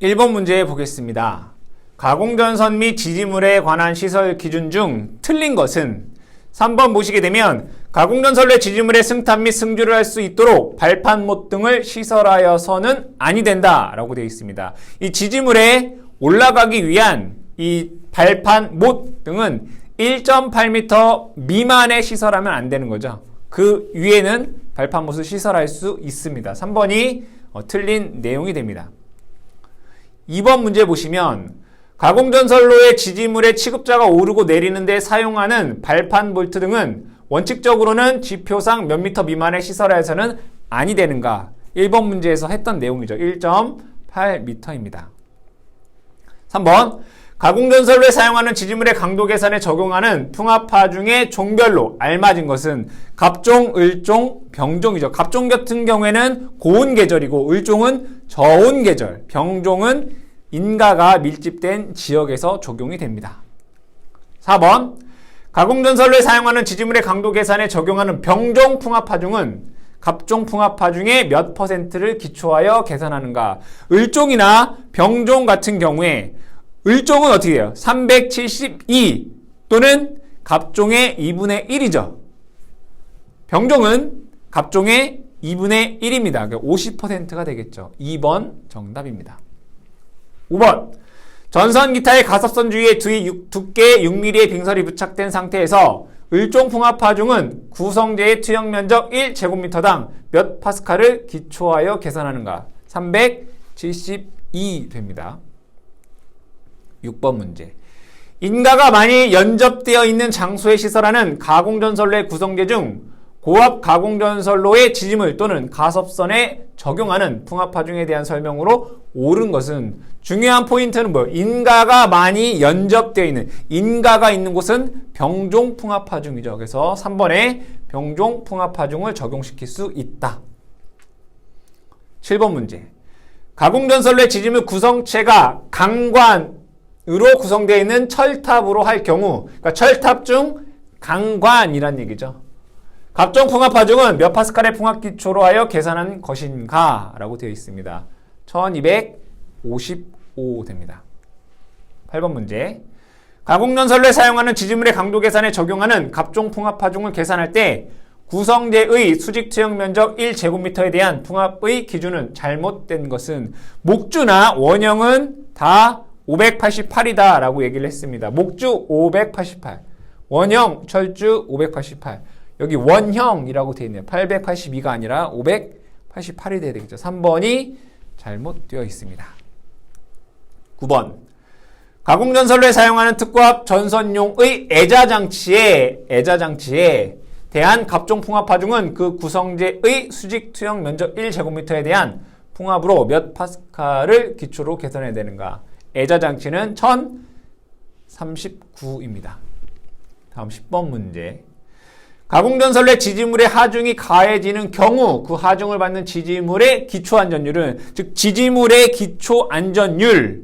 1번 문제 보겠습니다. 가공전선 및 지지물에 관한 시설 기준 중 틀린 것은 3번 보시게 되면 가공전선의 지지물의 승탑 및 승주를 할 수 있도록 발판못 등을 시설하여서는 아니 된다 라고 되어 있습니다. 이 지지물에 올라가기 위한 이 발판못 등은 1.8m 미만에 시설하면 안 되는 거죠. 그 위에는 발판못을 시설할 수 있습니다. 3번이 틀린 내용이 됩니다. 2번 문제 보시면 가공전선로의 지지물의 취급자가 오르고 내리는 데 사용하는 발판 볼트 등은 원칙적으로는 지표상 몇 미터 미만의 시설하여서는 아니 되는가? 1번 문제에서 했던 내용이죠. 1.8m입니다. 3번 가공전선로에 사용하는 지지물의 강도 계산에 적용하는 풍압파 중에 종별로 알맞은 것은 갑종, 을종, 병종이죠. 갑종 같은 경우에는 고온 계절이고 을종은 저온 계절, 병종은 인가가 밀집된 지역에서 적용이 됩니다. 4번 가공전선로에 사용하는 지지물의 강도 계산에 적용하는 병종 풍압파 중은 갑종 풍압파 중에 몇 %를 기초하여 계산하는가? 을종이나 병종 같은 경우에 을종은 어떻게 해요? 372 또는 갑종의 2분의 1이죠. 병종은 갑종의 2분의 1입니다. 그러니까 50%가 되겠죠. 2번 정답입니다. 5번 전선 기타의 가섭선 주위에 두께 6mm의 빙설이 부착된 상태에서 을종 풍압파 중은 구성재의 투영 면적 1제곱미터당 몇 파스칼을 기초하여 계산하는가? 372 됩니다. 6번 문제 인가가 많이 연접되어 있는 장소에 시설하는 가공전선로의 구성재 중 고압 가공전선로의 지지물 또는 가섭선에 적용하는 풍압파 중에 대한 설명으로 옳은 것은 중요한 포인트는 뭐예요? 인가가 많이 연접되어 있는 인가가 있는 곳은 병종 풍압파 중이죠. 그래서 3번에 병종 풍압파 중을 적용시킬 수 있다. 7번 문제 가공전선로의 지지물 구성체가 강관으로 구성되어 있는 철탑으로 할 경우 그러니까 철탑 중 강관이란 얘기죠. 갑종 풍압파 중은 몇 파스칼의 풍압 기초로 하여 계산한 것인가? 라고 되어 있습니다. 1255 됩니다. 8번 문제 가공전선로에 사용하는 지지물의 강도 계산에 적용하는 갑종 풍압파 중을 계산할 때 구성재의 수직 투영 면적 1제곱미터에 대한 풍압의 기준은 잘못된 것은 목주나 원형은 다 588이다 라고 얘기를 했습니다. 목주 588, 원형, 철주 588. 여기 원형이라고 되어 있네요. 882가 아니라 588이 돼야 되겠죠. 3번이 잘못되어 있습니다. 9번 가공전선로에 사용하는 특고압 전선용의 애자장치에 대한 갑종 풍압파 중은 그 구성재의 수직 투영 면적 1제곱미터에 대한 풍압으로 몇 파스칼을 기초로 계산해야 되는가? 애자장치는 1039입니다. 다음 10번 문제 가공전선로의 지지물의 하중이 가해지는 경우 그 하중을 받는 지지물의 기초안전율은 즉 지지물의 기초안전율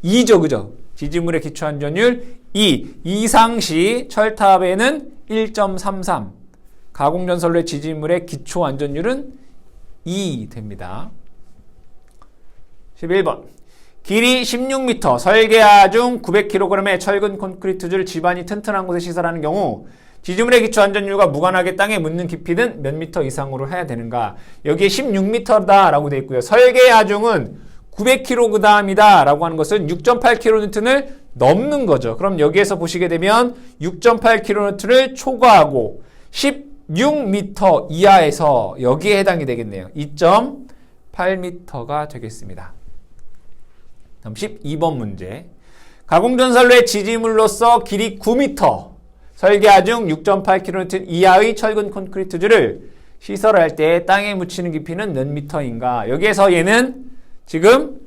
2죠. 그죠? 지지물의 기초안전율 2 이상 시 철탑에는 1.33 가공전선로의 지지물의 기초안전율은 2 됩니다. 11번 길이 16m 설계하중 900kg의 철근 콘크리트줄 집안이 튼튼한 곳에 시설하는 경우 지지물의 기초 안전율과 무관하게 땅에 묻는 깊이는 몇 미터 이상으로 해야 되는가? 여기에 16m다 라고 되어 있고요. 설계 하중은 900kg이다 라고 하는 것은 6.8kN을 넘는 거죠. 그럼 여기에서 보시게 되면 6.8kN을 초과하고 16m 이하에서 여기에 해당이 되겠네요. 2.8m가 되겠습니다. 다음 12번 문제 가공전선로의 지지물로서 길이 9m 설계하중 6.8kN 이하의 철근 콘크리트줄을 시설할 때 땅에 묻히는 깊이는 몇 미터인가? 여기에서 얘는 지금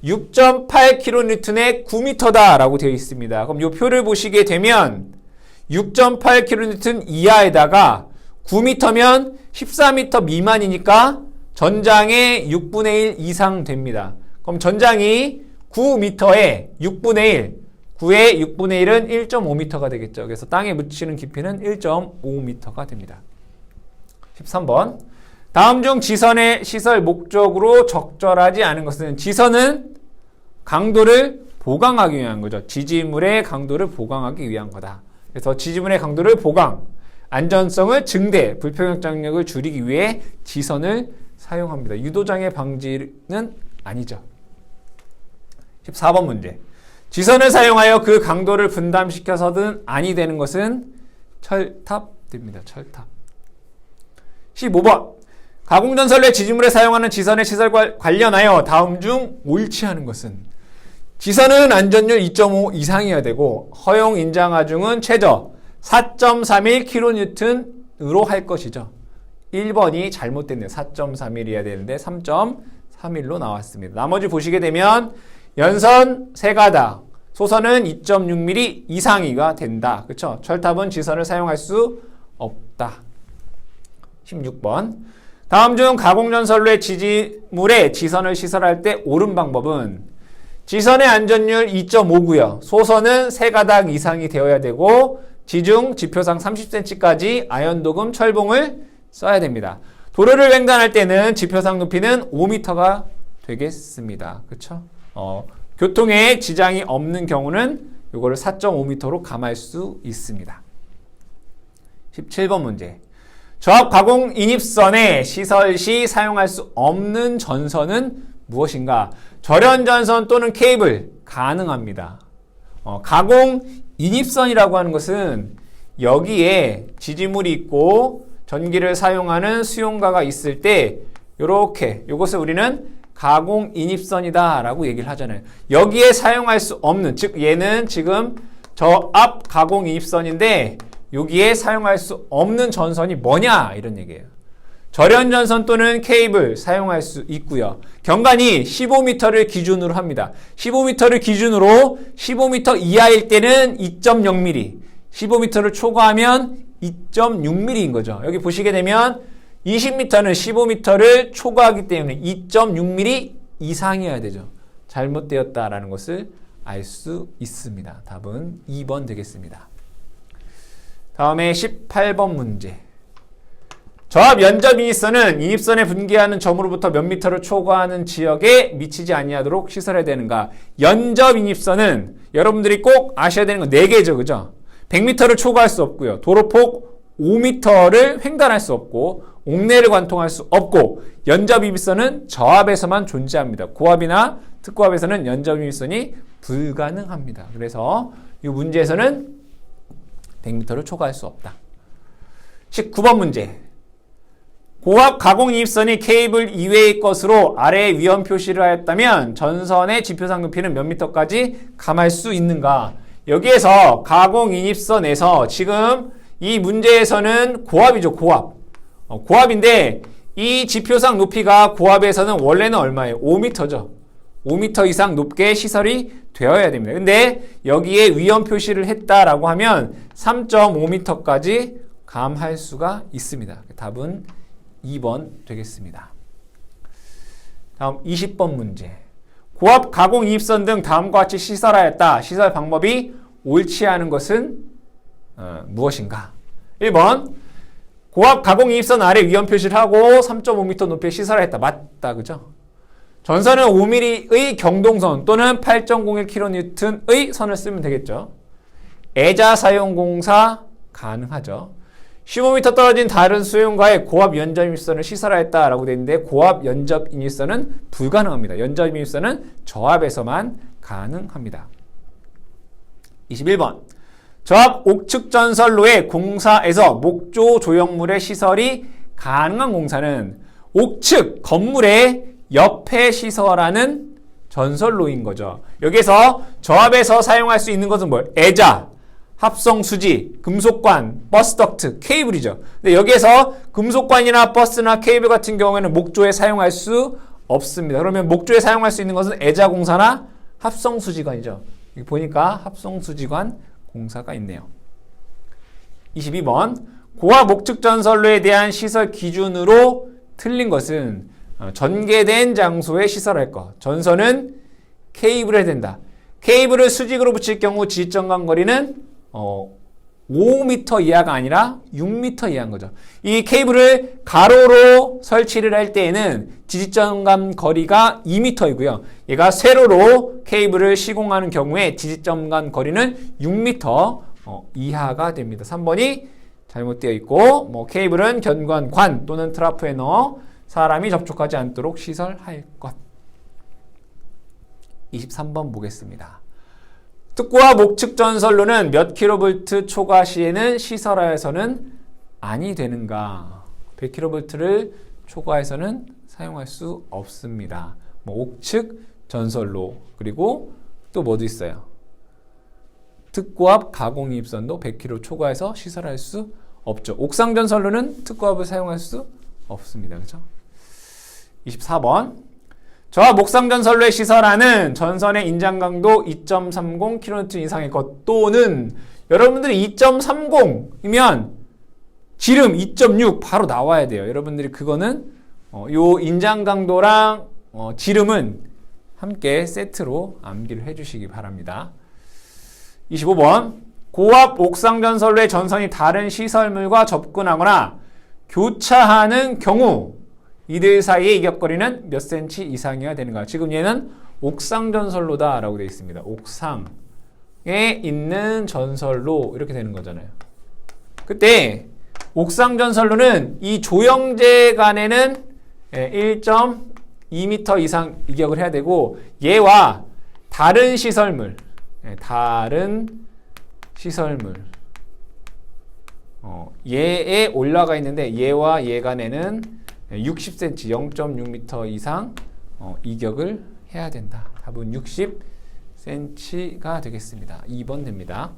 6.8kN의 9m다 라고 되어 있습니다. 그럼 이 표를 보시게 되면 6.8kN 이하에다가 9m면 14m 미만이니까 전장의 6분의 1 이상 됩니다. 그럼 전장이 9m에 6분의 1 9의 6분의 1은 1.5m가 되겠죠. 그래서 땅에 묻히는 깊이는 1.5m가 됩니다. 13번 다음 중 지선의 시설 목적으로 적절하지 않은 것은 지선은 강도를 보강하기 위한 거죠. 지지물의 강도를 보강하기 위한 거다. 그래서 지지물의 강도를 보강, 안전성을 증대, 불평형장력을 줄이기 위해 지선을 사용합니다. 유도장애 방지는 아니죠. 14번 문제. 지선을 사용하여 그 강도를 분담시켜서든 아니 되는 것은 철탑입니다. 철탑. 15번. 가공전선로의 지지물에 사용하는 지선의 시설과 관련하여 다음 중 옳지 않은 것은? 지선은 안전율 2.5 이상이어야 되고 허용 인장 하중은 최저 4.31kN으로 할 것이죠. 1번이 잘못됐네요. 4.31이어야 되는데 3.31로 나왔습니다. 나머지 보시게 되면 연선 3가닥, 소선은 2.6mm 이상이가 된다. 그렇죠? 철탑은 지선을 사용할 수 없다. 16번. 다음 중 가공전선로의 지지물에 지선을 시설할 때 옳은 방법은? 지선의 안전율 2.5고요. 소선은 3가닥 이상이 되어야 되고 지중 지표상 30cm까지 아연도금 철봉을 써야 됩니다. 도로를 횡단할 때는 지표상 높이는 5m가 되겠습니다. 그렇죠? 교통에 지장이 없는 경우는 이거를 4.5m로 감할 수 있습니다. 17번 문제. 저압 가공 인입선에 시설 시 사용할 수 없는 전선은 무엇인가? 절연전선 또는 케이블 가능합니다. 가공 인입선이라고 하는 것은 여기에 지지물이 있고 전기를 사용하는 수용가가 있을 때 이렇게 이것을 우리는 가공 인입선이다 라고 얘기를 하잖아요. 여기에 사용할 수 없는, 즉 얘는 지금 저압 가공 인입선인데 여기에 사용할 수 없는 전선이 뭐냐 이런 얘기예요. 절연전선 또는 케이블 사용할 수 있고요. 경관이 15m를 기준으로 합니다. 15m를 기준으로 15m 이하일 때는 2.0mm, 15m를 초과하면 2.6mm인 거죠. 여기 보시게 되면 20m는 15m를 초과하기 때문에 2.6mm 이상이어야 되죠. 잘못되었다라는 것을 알 수 있습니다. 답은 2번 되겠습니다. 다음에 18번 문제. 저압 연접 인입선은 인입선에 분기하는 점으로부터 몇 미터를 초과하는 지역에 미치지 아니하도록 시설해야 되는가? 연접 인입선은 여러분들이 꼭 아셔야 되는 건 4개죠. 그죠? 100m를 초과할 수 없고요. 도로폭 5m를 횡단할 수 없고 옥내를 관통할 수 없고 연접 인입선은 저압에서만 존재합니다. 고압이나 특고압에서는 연접 인입선이 불가능합니다. 그래서 이 문제에서는 100m를 초과할 수 없다. 19번 문제. 고압 가공 인입선이 케이블 이외의 것으로 아래에 위험 표시를 하였다면 전선의 지표상 높이는 몇 미터까지 감할 수 있는가? 여기에서 가공 인입선에서 지금 이 문제에서는 고압이죠. 고압. 고압인데 이 지표상 높이가 고압에서는 원래는 얼마예요? 5m죠. 5m 이상 높게 시설이 되어야 됩니다. 근데 여기에 위험 표시를 했다라고 하면 3.5m까지 감할 수가 있습니다. 답은 2번 되겠습니다. 다음 20번 문제. 고압 가공 인입선 등 다음과 같이 시설하였다. 시설 방법이 옳지 않은 것은 무엇인가? 1번. 고압 가공 인입선 아래 위험 표시를 하고 3.5m 높이에 시설하였다. 맞다. 그죠? 전선은 5mm의 경동선 또는 8.01kN의 선을 쓰면 되겠죠. 애자 사용 공사 가능하죠. 15m 떨어진 다른 수용가에 고압 연접 인입선을 시설하였다라고 되어 있는데 고압 연접 인입선은 불가능합니다. 연접 인입선은 저압에서만 가능합니다. 21번. 저압 옥측 전선로의 공사에서 목조 조형물의 시설이 가능한 공사는 옥측 건물의 옆에 시설하는 전선로인 거죠. 여기서 저압에서 사용할 수 있는 것은 뭐예요? 애자, 합성수지, 금속관, 버스덕트, 케이블이죠. 근데 여기에서 금속관이나 버스나 케이블 같은 경우에는 목조에 사용할 수 없습니다. 그러면 목조에 사용할 수 있는 것은 애자공사나 합성수지관이죠. 여기 보니까 합성수지관 공사가 있네요. 22번. 고압 목측 전선로에 대한 시설 기준으로 틀린 것은 전개된 장소에 시설할 것. 전선은 케이블을 해야 된다. 케이블을 수직으로 붙일 경우 지점간 거리는 5m 이하가 아니라 6m 이하인 거죠. 이 케이블을 가로로 설치를 할 때에는 지지점 간 거리가 2m이고요. 얘가 세로로 케이블을 시공하는 경우에 지지점 간 거리는 6m 이하가 됩니다. 3번이 잘못되어 있고 케이블은 견관, 관 또는 트라프에 넣어 사람이 접촉하지 않도록 시설할 것. 23번 보겠습니다. 특구와 목측 전선로는 몇 킬로볼트 초과 시에는 시설하여서는 아니 되는가? 100킬로볼트를 초과해서는 사용할 수 없습니다. 옥측 전선로 그리고 또 뭐도 있어요? 특고압 가공이입선도 100kV 초과해서 시설할 수 없죠. 옥상 전선로는 특고압을 사용할 수 없습니다. 그렇죠? 24번. 저와 목상 전선로에 시설하는 전선의 인장 강도 2.30kN 이상의 것 또는 여러분들이 2.30이면 지름 2.6 바로 나와야 돼요. 여러분들이 그거는 요 인장 강도랑 지름은 함께 세트로 암기를 해주시기 바랍니다. 25번. 고압 옥상 전선로의 전선이 다른 시설물과 접근하거나 교차하는 경우 이들 사이의 이격거리는 몇 cm 이상이어야 되는가? 지금 얘는 옥상 전선로다 라고 되어 있습니다. 옥상에 있는 전선로 이렇게 되는 거잖아요. 그때 옥상 전선로는 이 조형제 간에는 1.2m 이상 이격을 해야 되고 얘와 다른 시설물 얘에 올라가 있는데 얘와 얘 간에는 60cm, 0.6m 이상 이격을 해야 된다. 답은 60cm가 되겠습니다. 2번 됩니다.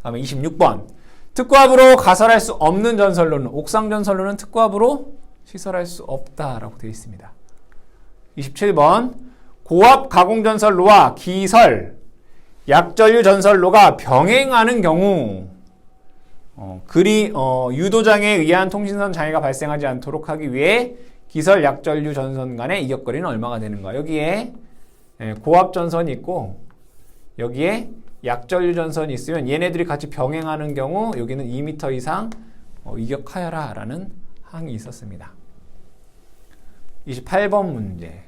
다음에 26번. 특고압으로 가설할 수 없는 전선로는 옥상 전선로는 특고압으로 시설할 수 없다라고 되어 있습니다. 27번. 고압 가공 전선로와 기설, 약전류 전선로가 병행하는 경우 유도장에 의한 통신선 장애가 발생하지 않도록 하기 위해 기설 약전류 전선 간의 이격거리는 얼마가 되는가? 여기에 고압 전선이 있고 여기에 약전류 전선이 있으면 얘네들이 같이 병행하는 경우 여기는 2m 이상 이격하여라 라는 항이 있었습니다. 28번 문제.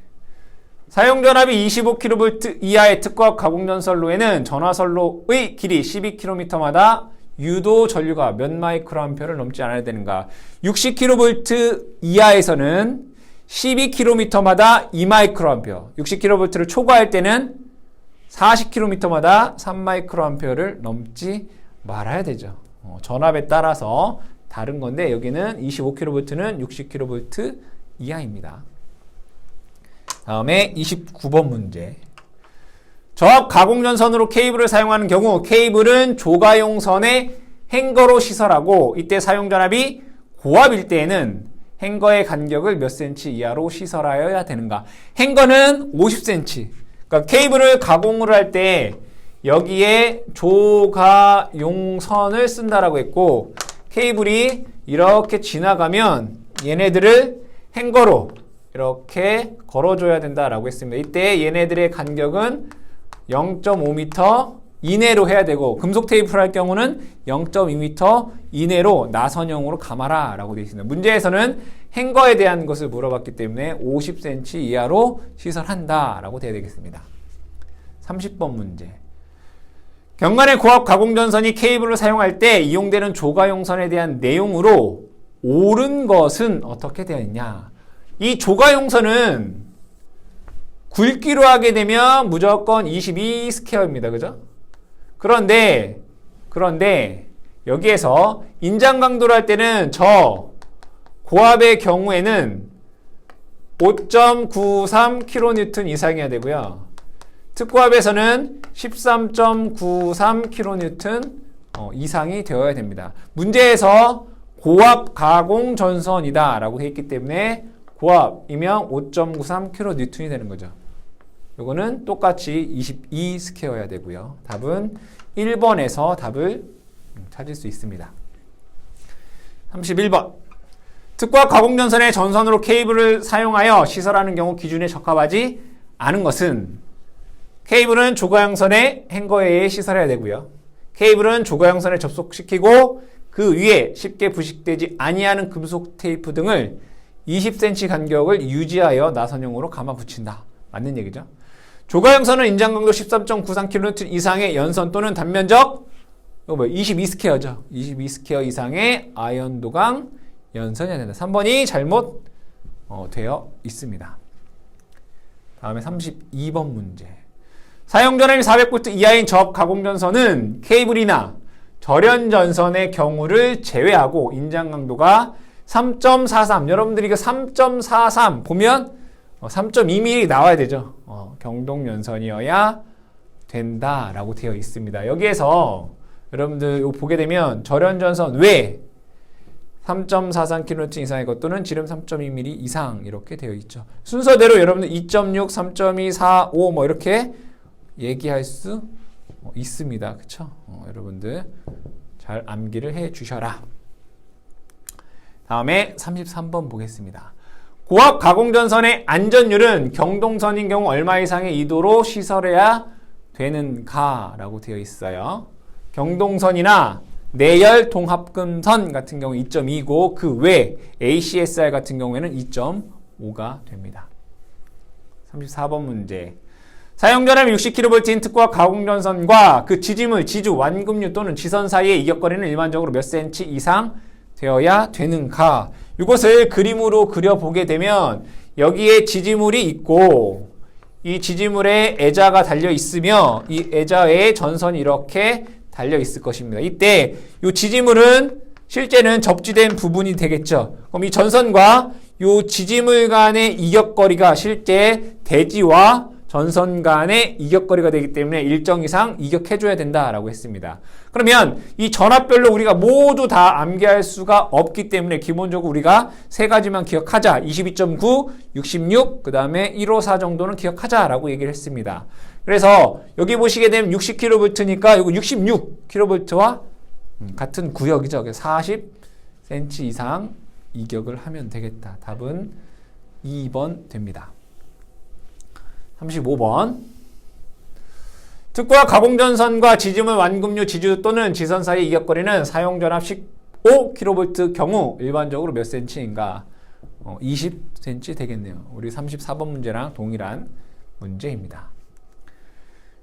사용전압이 25kV 이하의 특고압 가공전선로에는 전화선로의 길이 12km마다 유도 전류가 몇 마이크로암페어를 넘지 않아야 되는가? 60kV 이하에서는 12km마다 2마이크로암페어, 60kV를 초과할 때는 40km마다 3마이크로암페어를 넘지 말아야 되죠. 전압에 따라서 다른 건데 여기는 25kV는 60kV 이하입니다. 다음에 29번 문제. 저압 가공전선으로 케이블을 사용하는 경우 케이블은 조가용선에 행거로 시설하고 이때 사용전압이 고압일 때에는 행거의 간격을 몇 cm 이하로 시설하여야 되는가? 행거는 50cm. 그러니까 케이블을 가공을 할 때 여기에 조가용선을 쓴다라고 했고 케이블이 이렇게 지나가면 얘네들을 행거로 이렇게 걸어줘야 된다라고 했습니다. 이때 얘네들의 간격은 0.5m 이내로 해야 되고 금속 테이프를 할 경우는 0.2m 이내로 나선형으로 감아라 라고 되어 있습니다. 문제에서는 행거에 대한 것을 물어봤기 때문에 50cm 이하로 시설한다 라고 되어야 되겠습니다. 30번 문제. 경관의 고압 가공전선이 케이블을 사용할 때 이용되는 조가용선에 대한 내용으로 옳은 것은 어떻게 되어 있냐? 이 조가용선은 굵기로 하게 되면 무조건 22 스퀘어입니다. 그죠? 그런데 여기에서 인장 강도를 할 때는 저 고압의 경우에는 5.93kN 이상이어야 되고요. 특고압에서는 13.93kN 이상이 되어야 됩니다. 문제에서 고압 가공 전선이다 라고 되어 있기 때문에 고압이면 5.93kN이 되는 거죠. 요거는 똑같이 22 스퀘어야 되고요. 답은 1번에서 답을 찾을 수 있습니다. 31번. 특고압 가공전선의 전선으로 케이블을 사용하여 시설하는 경우 기준에 적합하지 않은 것은 케이블은 조가용선의 행거에 의해 시설해야 되고요. 케이블은 조가형선에 접속시키고 그 위에 쉽게 부식되지 아니하는 금속 테이프 등을 20cm 간격을 유지하여 나선형으로 감아 붙인다. 맞는 얘기죠. 조가형선은 인장강도 13.93km 이상의 연선 또는 단면적 22스퀘어죠. 22스퀘어 이상의 아연도강 연선이 된다. 3번이 잘못 되어 있습니다. 다음에 32번 문제. 사용전압이 400V 이하인 접 가공전선은 케이블이나 절연전선의 경우를 제외하고 인장강도가 3.43 여러분들이 이거 3.43 보면 3.2mm 나와야 되죠. 경동연선이어야 된다라고 되어 있습니다. 여기에서 여러분들 이거 보게 되면 절연전선 외 3.43kHz 이상의 것 또는 지름 3.2mm 이상 이렇게 되어 있죠. 순서대로 여러분들 2.6, 3.2, 4, 5 뭐 이렇게 얘기할 수 있습니다. 그쵸? 여러분들 잘 암기를 해 주셔라. 다음에 33번 보겠습니다. 고압 가공전선의 안전율은 경동선인 경우 얼마 이상의 이도로 시설해야 되는가 라고 되어 있어요. 경동선이나 내열 동합금선 같은 경우 2.2고 그 외 ACSR 같은 경우에는 2.5가 됩니다. 34번 문제. 사용전압이 60kV인 특고압 가공전선과 그 지지물, 지주, 완금류 또는 지선 사이의 이격거리는 일반적으로 몇 cm 이상 되어야 되는가? 이것을 그림으로 그려보게 되면 여기에 지지물이 있고 이 지지물에 애자가 달려 있으며 이 애자에 전선이 이렇게 달려 있을 것입니다. 이때 이 지지물은 실제는 접지된 부분이 되겠죠. 그럼 이 전선과 이 지지물 간의 이격거리가 실제 대지와 전선 간의 이격거리가 되기 때문에 일정 이상 이격해줘야 된다라고 했습니다. 그러면 이 전압별로 우리가 모두 다 암기할 수가 없기 때문에 기본적으로 우리가 세 가지만 기억하자. 22.9, 66, 그 다음에 154 정도는 기억하자라고 얘기를 했습니다. 그래서 여기 보시게 되면 60kV니까 이거 66kV와 같은 구역이죠. 40cm 이상 이격을 하면 되겠다. 답은 2번 됩니다. 35번. 특고압 가공전선과 지지물 완금류 지주 또는 지선 사이 이격거리는 사용전압 15kV 경우 일반적으로 몇 cm인가? 20cm 되겠네요. 우리 34번 문제랑 동일한 문제입니다.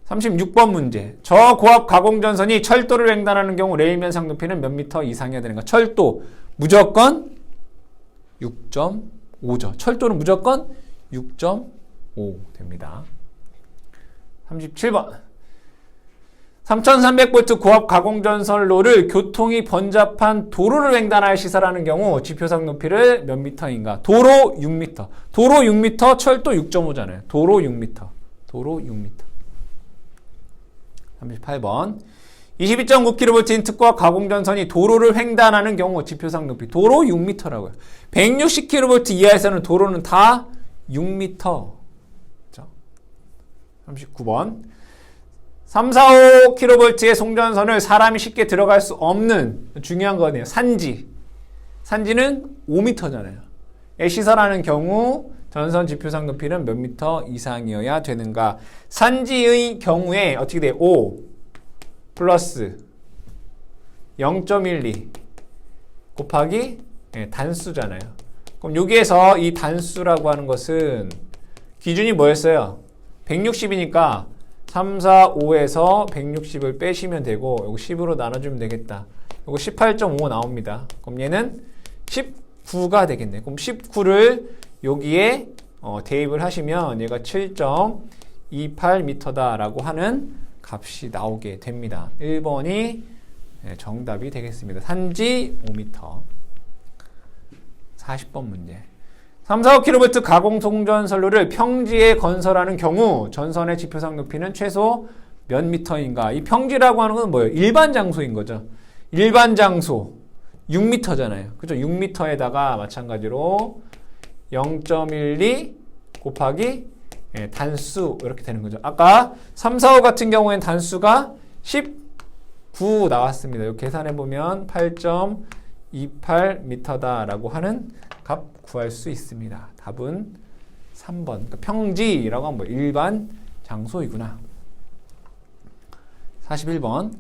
36번 문제. 저고압 가공전선이 철도를 횡단하는 경우 레일 면상 높이는 몇 미터 이상이어야 되는가? 철도 무조건 6.5죠. 철도는 무조건 6.5 됩니다. 37번. 3300V 고압 가공전선로를 교통이 번잡한 도로를 횡단하여 시설하는 경우 지표상 높이를 몇 미터인가? 도로 6m. 도로 6m, 철도 6.5잖아요. 도로 6m. 도로 6m. 38번. 22.9kV인 특고압 가공전선이 도로를 횡단하는 경우 지표상 높이 도로 6m라고요. 160kV 이하에서는 도로는 다 6m. 39번. 345kV의 송전선을 사람이 쉽게 들어갈 수 없는 중요한 거네요. 산지. 산지는 5m잖아요. 시설하는 경우 전선 지표상 높이는 몇 미터 이상이어야 되는가? 산지의 경우에 어떻게 돼요? 5 플러스 0.12 곱하기 단수잖아요. 그럼 여기에서 이 단수라고 하는 것은 기준이 뭐였어요? 160이니까 3, 4, 5에서 160을 빼시면 되고 이거 10으로 나눠주면 되겠다. 이거 18.5 나옵니다. 그럼 얘는 19가 되겠네. 그럼 19를 여기에 대입을 하시면 얘가 7.28m다 라고 하는 값이 나오게 됩니다. 1번이 정답이 되겠습니다. 산지 5m. 40번 문제. 345kV 가공송전선로를 평지에 건설하는 경우 전선의 지표상 높이는 최소 몇 미터인가? 이 평지라고 하는 건 뭐예요? 일반 장소인 거죠. 일반 장소 6m잖아요. 그죠? 6m에다가 마찬가지로 0.12 곱하기 단수 이렇게 되는 거죠. 아까 3, 4, 5 같은 경우에는 단수가 19 나왔습니다. 이거 계산해 보면 8.28m다 라고 하는 값 구할 수 있습니다. 답은 3번. 그러니까 평지라고 하면 뭐 일반 장소이구나. 41번.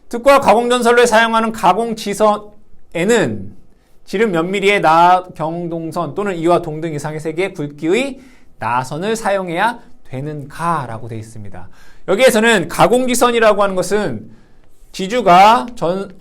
특과 가공전선로에 사용하는 가공지선에는 지름 몇 미리의 나경동선 또는 이와 동등 이상의 세 개의 굵기의 나선을 사용해야 되는가 라고 되어 있습니다. 여기에서는 가공지선이라고 하는 것은 지주가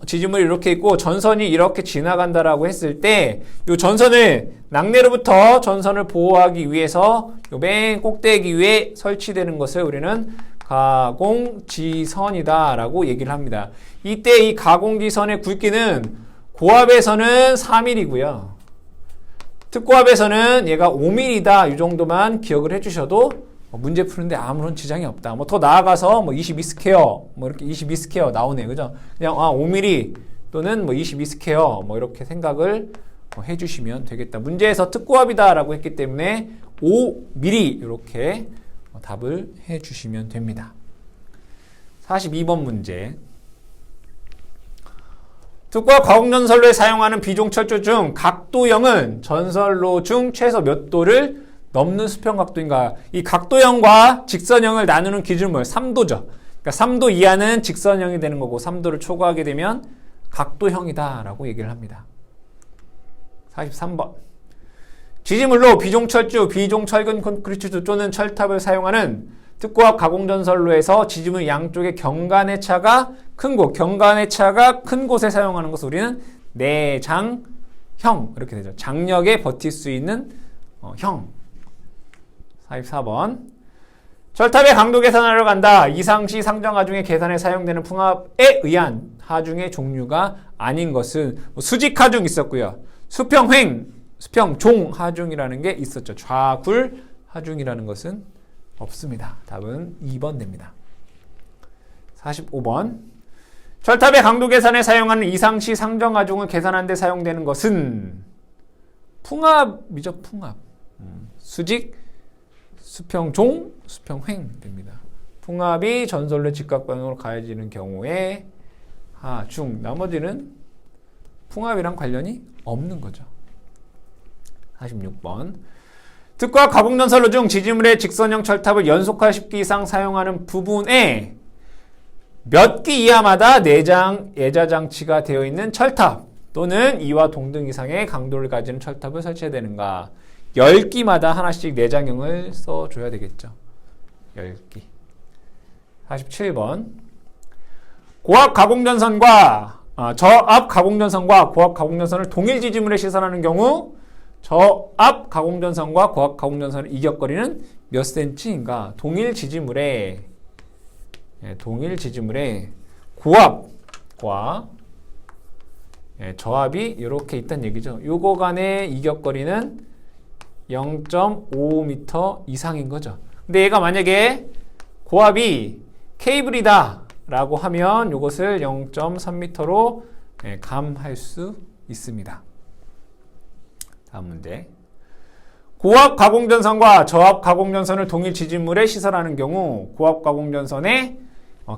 지지물이 이렇게 있고 전선이 이렇게 지나간다라고 했을 때 이 전선을 낙뢰로부터 전선을 보호하기 위해서 요 맨 꼭대기 위에 설치되는 것을 우리는 가공지선이다 라고 얘기를 합니다. 이때 이 가공지선의 굵기는 고압에서는 4mm고요. 특고압에서는 얘가 5mm다. 이 정도만 기억을 해주셔도 문제 푸는데 아무런 지장이 없다. 뭐 더 나아가서 뭐 22스퀘어, 뭐 이렇게 22스퀘어 나오네, 그죠? 그냥 5mm 또는 뭐 22스퀘어 뭐 이렇게 생각을 해주시면 되겠다. 문제에서 특고압이다라고 했기 때문에 5mm 이렇게 답을 해주시면 됩니다. 42번 문제. 특과 가공전선로에 사용하는 비종철조 중 각도형은 전선로 중 최소 몇 도를 넘는 수평각도인가? 이 각도형과 직선형을 나누는 기준물 3도죠. 그러니까 3도 이하는 직선형이 되는 거고 3도를 초과하게 되면 각도형이다 라고 얘기를 합니다. 43번. 지지물로 비종철주, 비종철근 콘크리트 또는 철탑을 사용하는 특고압 가공전선로에서 지지물 양쪽의 경간의 차가 큰 곳, 경간의 차가 큰 곳에 사용하는 것을 우리는 내장형 이렇게 되죠. 장력에 버틸 수 있는 형. 44번. 철탑의 강도 계산하러 간다. 이상시 상정하중의 계산에 사용되는 풍압에 의한 하중의 종류가 아닌 것은 수직하중 있었고요. 수평횡, 수평종 하중이라는 게 있었죠. 좌굴 하중이라는 것은 없습니다. 답은 2번 됩니다. 45번. 철탑의 강도 계산에 사용하는 이상시 상정하중을 계산하는 데 사용되는 것은 풍압이죠. 풍압. 수직, 수평종, 수평횡 됩니다. 풍압이 전선로의 직각방향으로 가해지는 경우에 하중, 나머지는 풍압이랑 관련이 없는 거죠. 46번. 특과 가공전선로 중 지지물의 직선형 철탑을 연속화 10기 이상 사용하는 부분에 몇 기 이하마다 내장 예자장치가 되어 있는 철탑 또는 이와 동등 이상의 강도를 가지는 철탑을 설치해야 되는가? 10기마다 하나씩 내장형을 써줘야 되겠죠. 10기. 47번. 고압 가공전선과 저압 가공전선과 고압 가공전선을 동일 지지물에 시선하는 경우 저압 가공전선과 고압 가공전선의 이격거리는 몇 cm인가? 동일 지지물에 고압과 저압이 이렇게 있다는 얘기죠. 요거 간의 이격거리는 0.5m 이상인 거죠. 근데 얘가 만약에 고압이 케이블이다 라고 하면 요것을 0.3m로 감할 수 있습니다. 다음 문제. 고압 가공전선과 저압 가공전선을 동일 지지물에 시설하는 경우 고압 가공전선에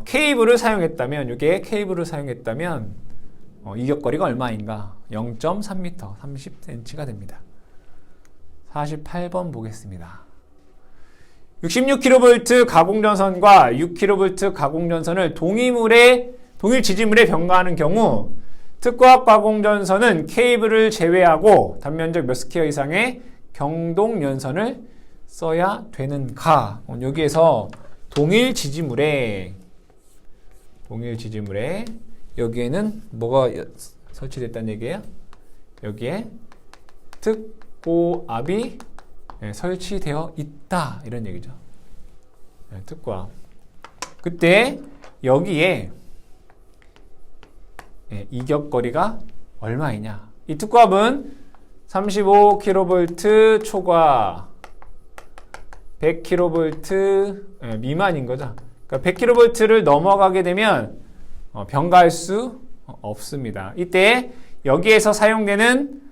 케이블을 사용했다면 이게 케이블을 사용했다면 이격거리가 얼마인가? 0.3m, 30cm가 됩니다. 48번 보겠습니다. 66kV 가공전선과 6kV 가공전선을 동일 지지물에 병가하는 경우 특고압 가공전선은 케이블을 제외하고 단면적 몇 스퀘어 이상의 경동연선을 써야 되는가? 여기에서 동일 지지물에 여기에는 뭐가 설치됐다는 얘기예요? 여기에 특고압이 설치되어 있다 이런 얘기죠. 특고압. 그때 여기에 이격거리가 얼마이냐? 이 특고압은 35kV 초과 100kV 미만인 거죠. 그러니까 100kV를 넘어가게 되면 병가할 수 없습니다. 이때 여기에서 사용되는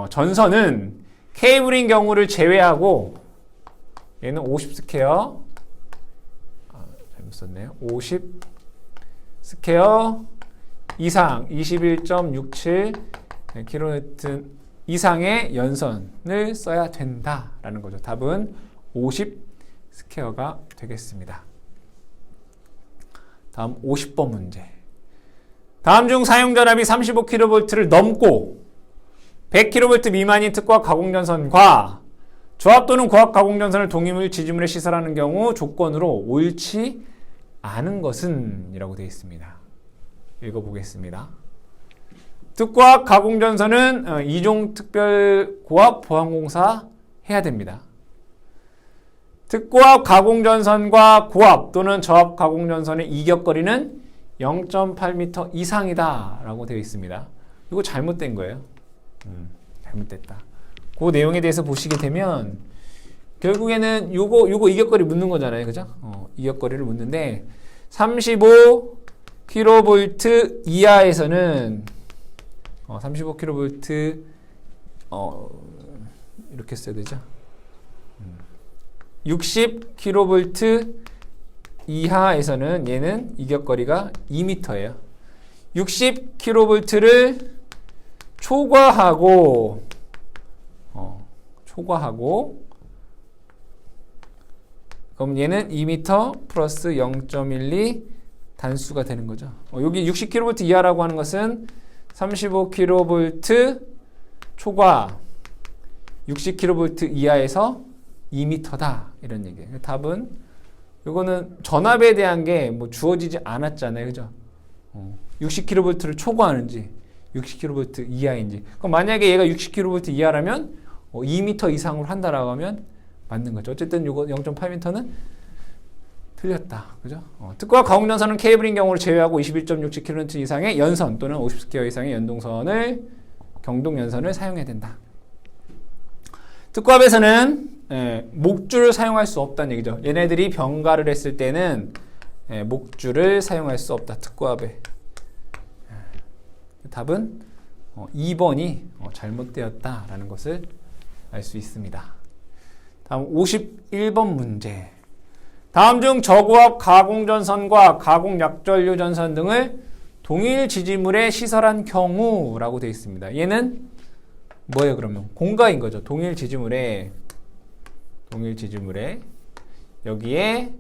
전선은 케이블인 경우를 제외하고 얘는 50스퀘어 잘못 썼네요. 50스퀘어 이상 21.67kN 이상의 연선을 써야 된다라는 거죠. 답은 50스퀘어가 되겠습니다. 다음 50번 문제. 다음 중 사용 전압이 35kV를 넘고 100kV 미만인 특과 가공전선과 조합 또는 고압 가공전선을 동일 지지물에 시설하는 경우 조건으로 옳지 않은 것은 이라고 되어 있습니다. 읽어보겠습니다. 특고압 가공전선은 이종 특별고압 보안공사 해야 됩니다. 특고압 가공전선과 고압 또는 저압 가공전선의 이격거리는 0.8m 이상이다 라고 되어 있습니다. 이거 잘못된 거예요. 잘못됐다. 그 내용에 대해서 보시게 되면 결국에는 요거 이격거리 묻는 거잖아요. 그죠? 이격거리를 묻는데 35kV 이하에서는 35kV 이렇게 써야 되죠. 60kV 이하에서는 얘는 이격거리가 2m예요. 60kV를 초과하고 그럼 얘는 2m 플러스 0.12 단수가 되는 거죠. 여기 60kV 이하라고 하는 것은 35kV 초과 60kV 이하에서 2m다 이런 얘기예요. 답은 이거는 전압에 대한 게 뭐 주어지지 않았잖아요. 그죠? 60kV를 초과하는지 60kV 이하인지. 그럼 만약에 얘가 60kV 이하라면 2m 이상으로 한다라고 하면 맞는 거죠. 어쨌든 이거 0.8m는 틀렸다. 그죠? 특과 가공전선은 케이블인 경우를 제외하고 21.67kV 이상의 연선 또는 50스퀘어 이상의 연동선을 경동연선을 사용해야 된다. 특고압에서는 목줄을 사용할 수 없다는 얘기죠. 얘네들이 병가를 했을 때는 목줄을 사용할 수 없다. 특고압에. 답은 2번이 잘못되었다라는 것을 알 수 있습니다. 다음 51번 문제. 다음 중 저고압 가공전선과 가공약전류전선 등을 동일 지지물에 시설한 경우라고 되어 있습니다. 얘는 뭐예요 그러면? 공가인 거죠. 동일 지지물에 여기에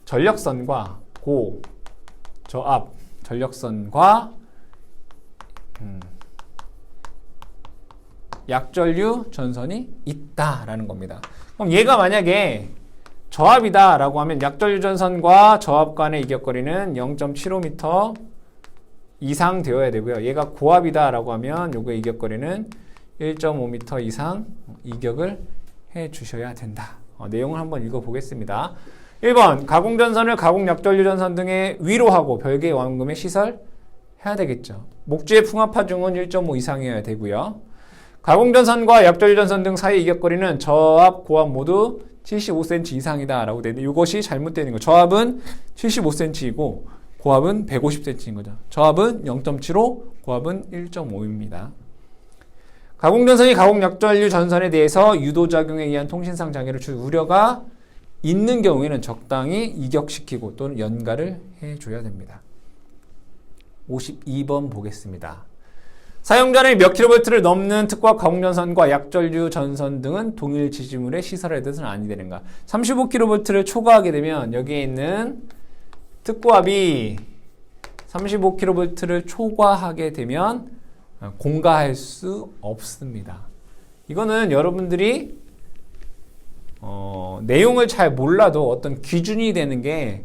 전력선과 저압 전력선과 약전류 전선이 있다라는 겁니다. 그럼 얘가 만약에 저압이다라고 하면 약전류 전선과 저압 간의 이격거리는 0.75m 이상 되어야 되고요. 얘가 고압이다라고 하면 요거의 이격거리는 1.5m 이상 이격을 해 주셔야 된다. 내용을 한번 읽어보겠습니다. 1번 가공전선을 가공약전류전선 등의 위로 하고 별개의 원금에 시설해야 되겠죠. 목주의 풍압하중은 1.5 이상이어야 되고요. 가공전선과 약전류전선 등 사이 이격거리는 저압, 고압 모두 75cm 이상이다 라고 되는데 이것이 잘못되는 거예요. 저압은 75cm이고 고압은 150cm인 거죠. 저압은 0.75, 고압은 1.5입니다. 가공전선이 가공약전류 전선에 대해서 유도작용에 의한 통신상 장애를 줄 우려가 있는 경우에는 적당히 이격시키고 또는 연가를 해줘야 됩니다. 52번 보겠습니다. 사용전압이 몇 킬로볼트를 넘는 특과 가공전선과 약전류 전선 등은 동일 지지물에 시설해야 돼서는 아니 되는가. 35kV를 초과하게 되면 여기에 있는 특고압이 35kV를 초과하게 되면 공가할 수 없습니다. 이거는 여러분들이 내용을 잘 몰라도 어떤 기준이 되는 게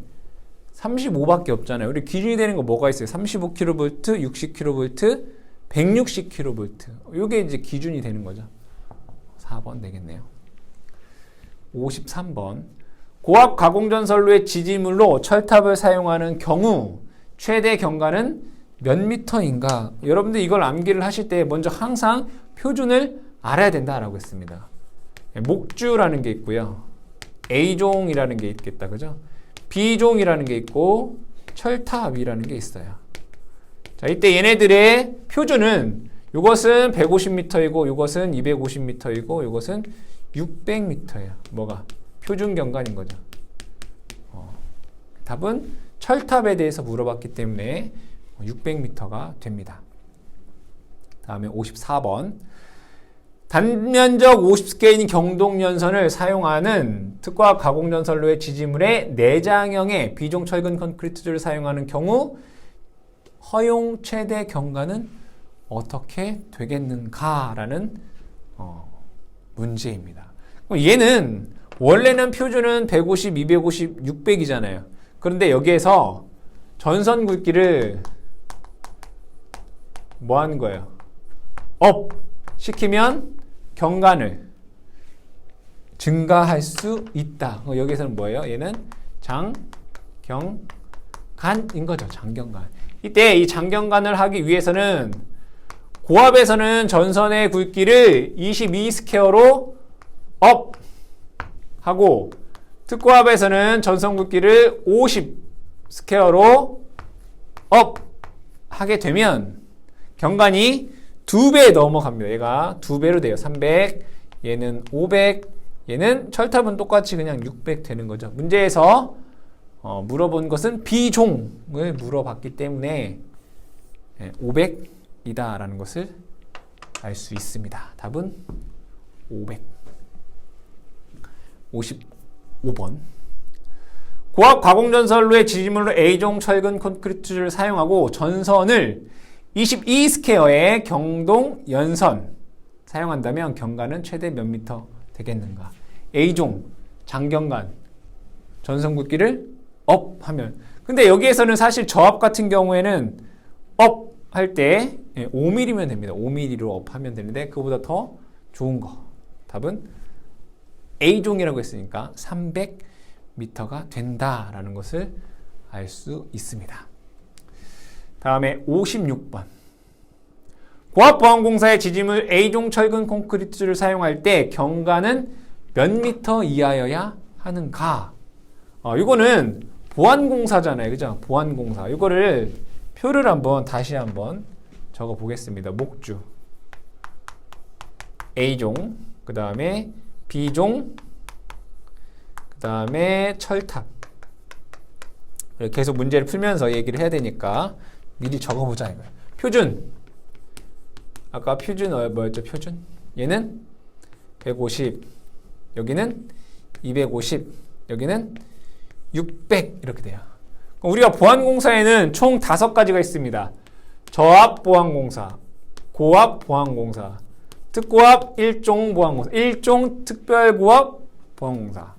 35밖에 없잖아요. 우리 기준이 되는 거 뭐가 있어요? 35kV, 60kV, 160kV. 이게 이제 기준이 되는 거죠. 4번 되겠네요. 53번. 고압 가공전선로의 지지물로 철탑을 사용하는 경우 최대 경가는 몇 미터인가? 여러분들 이걸 암기를 하실 때 먼저 항상 표준을 알아야 된다라고 했습니다. 목주라는 게 있고요. A종이라는 게 있겠다. 그죠? B종이라는 게 있고 철탑이라는 게 있어요. 자, 이때 얘네들의 표준은 이것은 150m이고 이것은 250m이고 이것은 600m예요. 뭐가? 표준 경관인 거죠. 답은 철탑에 대해서 물어봤기 때문에 600m가 됩니다. 다음에 54번. 단면적 50스케일인 경동연선을 사용하는 특과 가공전선로의 지지물에 내장형의 비종 철근 콘크리트를 사용하는 경우 허용 최대 경과는 어떻게 되겠는가라는 문제입니다. 얘는 원래는 표준은 150, 250, 600이잖아요. 그런데 여기에서 전선 굵기를 뭐 하는 거예요? 업 시키면 경관을 증가할 수 있다. 여기서는 뭐예요? 얘는 장경간인 거죠. 장경간. 이때 이 장경간을 하기 위해서는 고압에서는 전선의 굵기를 22 스퀘어로 업 하고 특고압에서는 전선 굵기를 50 스퀘어로 업 하게 되면 경관이 2배 넘어갑니다. 얘가 2배로 돼요. 300, 얘는 500, 얘는 철탑은 똑같이 그냥 600 되는 거죠. 문제에서 물어본 것은 비종을 물어봤기 때문에 500이다 라는 것을 알 수 있습니다. 답은 55번. 고압 가공전선로의 지지물로 A종 철근 콘크리트를 사용하고 전선을 22 스퀘어의 경동 연선 사용한다면 경관은 최대 몇 미터 되겠는가? A종 장경관 전선 굵기를 업 하면, 근데 여기에서는 사실 저압 같은 경우에는 업 할 때 5mm면 됩니다. 5mm로 업 하면 되는데 그거보다 더 좋은 거. 답은 A종이라고 했으니까 300m가 된다라는 것을 알 수 있습니다. 다음에 56번. 고압보안공사의 지지물 A종 철근 콘크리트를 사용할 때 경관은 몇 미터 이하여야 하는가? 이거는 보안공사잖아요. 그죠? 보안공사. 이거를 표를 다시 한번 적어 보겠습니다. 목주. A종. 그 다음에 B종. 그 다음에 철탑. 계속 문제를 풀면서 얘기를 해야 되니까 미리 적어보자 이거예요. 표준. 아까 표준 뭐였죠? 표준. 얘는 150. 여기는 250. 여기는 600 이렇게 돼요. 우리가 보안공사에는 총 5가지가 있습니다. 저압보안공사, 고압보안공사, 특고압 1종 보안공사, 1종 특별고압 보안공사,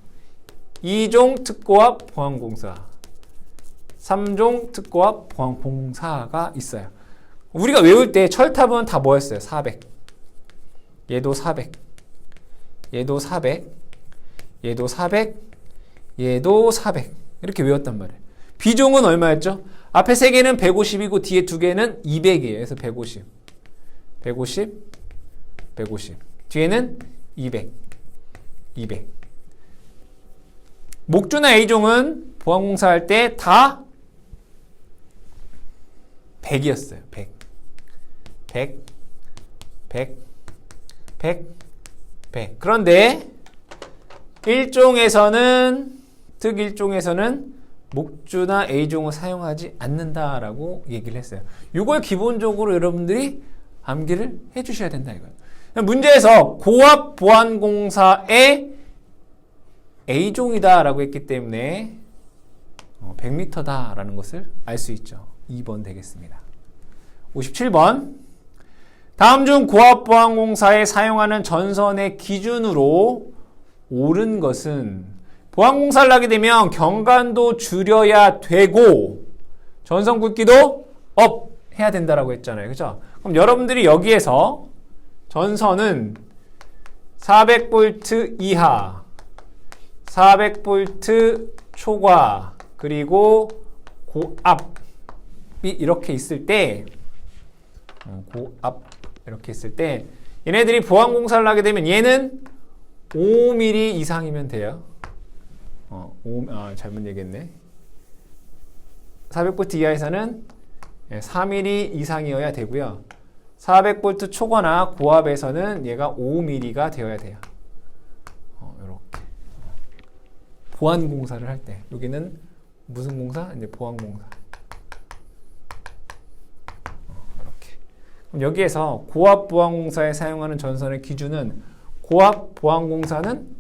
2종 특고압 보안공사, 3종 특고압 보안공사가 있어요. 우리가 외울 때 철탑은 다 뭐였어요? 400. 얘도 400. 얘도 400. 얘도 400. 얘도 400. 이렇게 외웠단 말이에요. B종은 얼마였죠? 앞에 3개는 150이고 뒤에 2개는 200이에요. 그래서 150. 150. 150. 뒤에는 200. 200. 목주나 A종은 보안공사 할 때 다 100이었어요. 100. 100. 100. 100. 100. 그런데 1종에서는 특 1종에서는 목주나 A종을 사용하지 않는다라고 얘기를 했어요. 이걸 기본적으로 여러분들이 암기를 해주셔야 된다 이거예요. 문제에서 고압보안공사의 A종이다라고 했기 때문에 100m다라는 것을 알 수 있죠. 2번 되겠습니다. 57번. 다음 중 고압보안공사에 사용하는 전선의 기준으로 옳은 것은, 보안공사를 하게 되면 경관도 줄여야 되고 전선 굵기도 업 해야 된다라고 했잖아요. 그죠? 그럼 여러분들이 여기에서 전선은 400V 이하, 400V 초과, 그리고 고압이 이렇게 있을 때, 고압 이렇게 있을 때 얘네들이 보안공사를 하게 되면 얘는 5mm 이상이면 돼요. 잘못 얘기했네. 400V 이하에서는 4mm 이상이어야 되고요. 400V 초과나 고압에서는 얘가 5mm가 되어야 돼요. 이렇게. 보안공사를 할 때. 여기는 무슨 공사? 이제 보안공사. 이렇게. 그럼 여기에서 고압보안공사에 사용하는 전선의 기준은, 고압보안공사는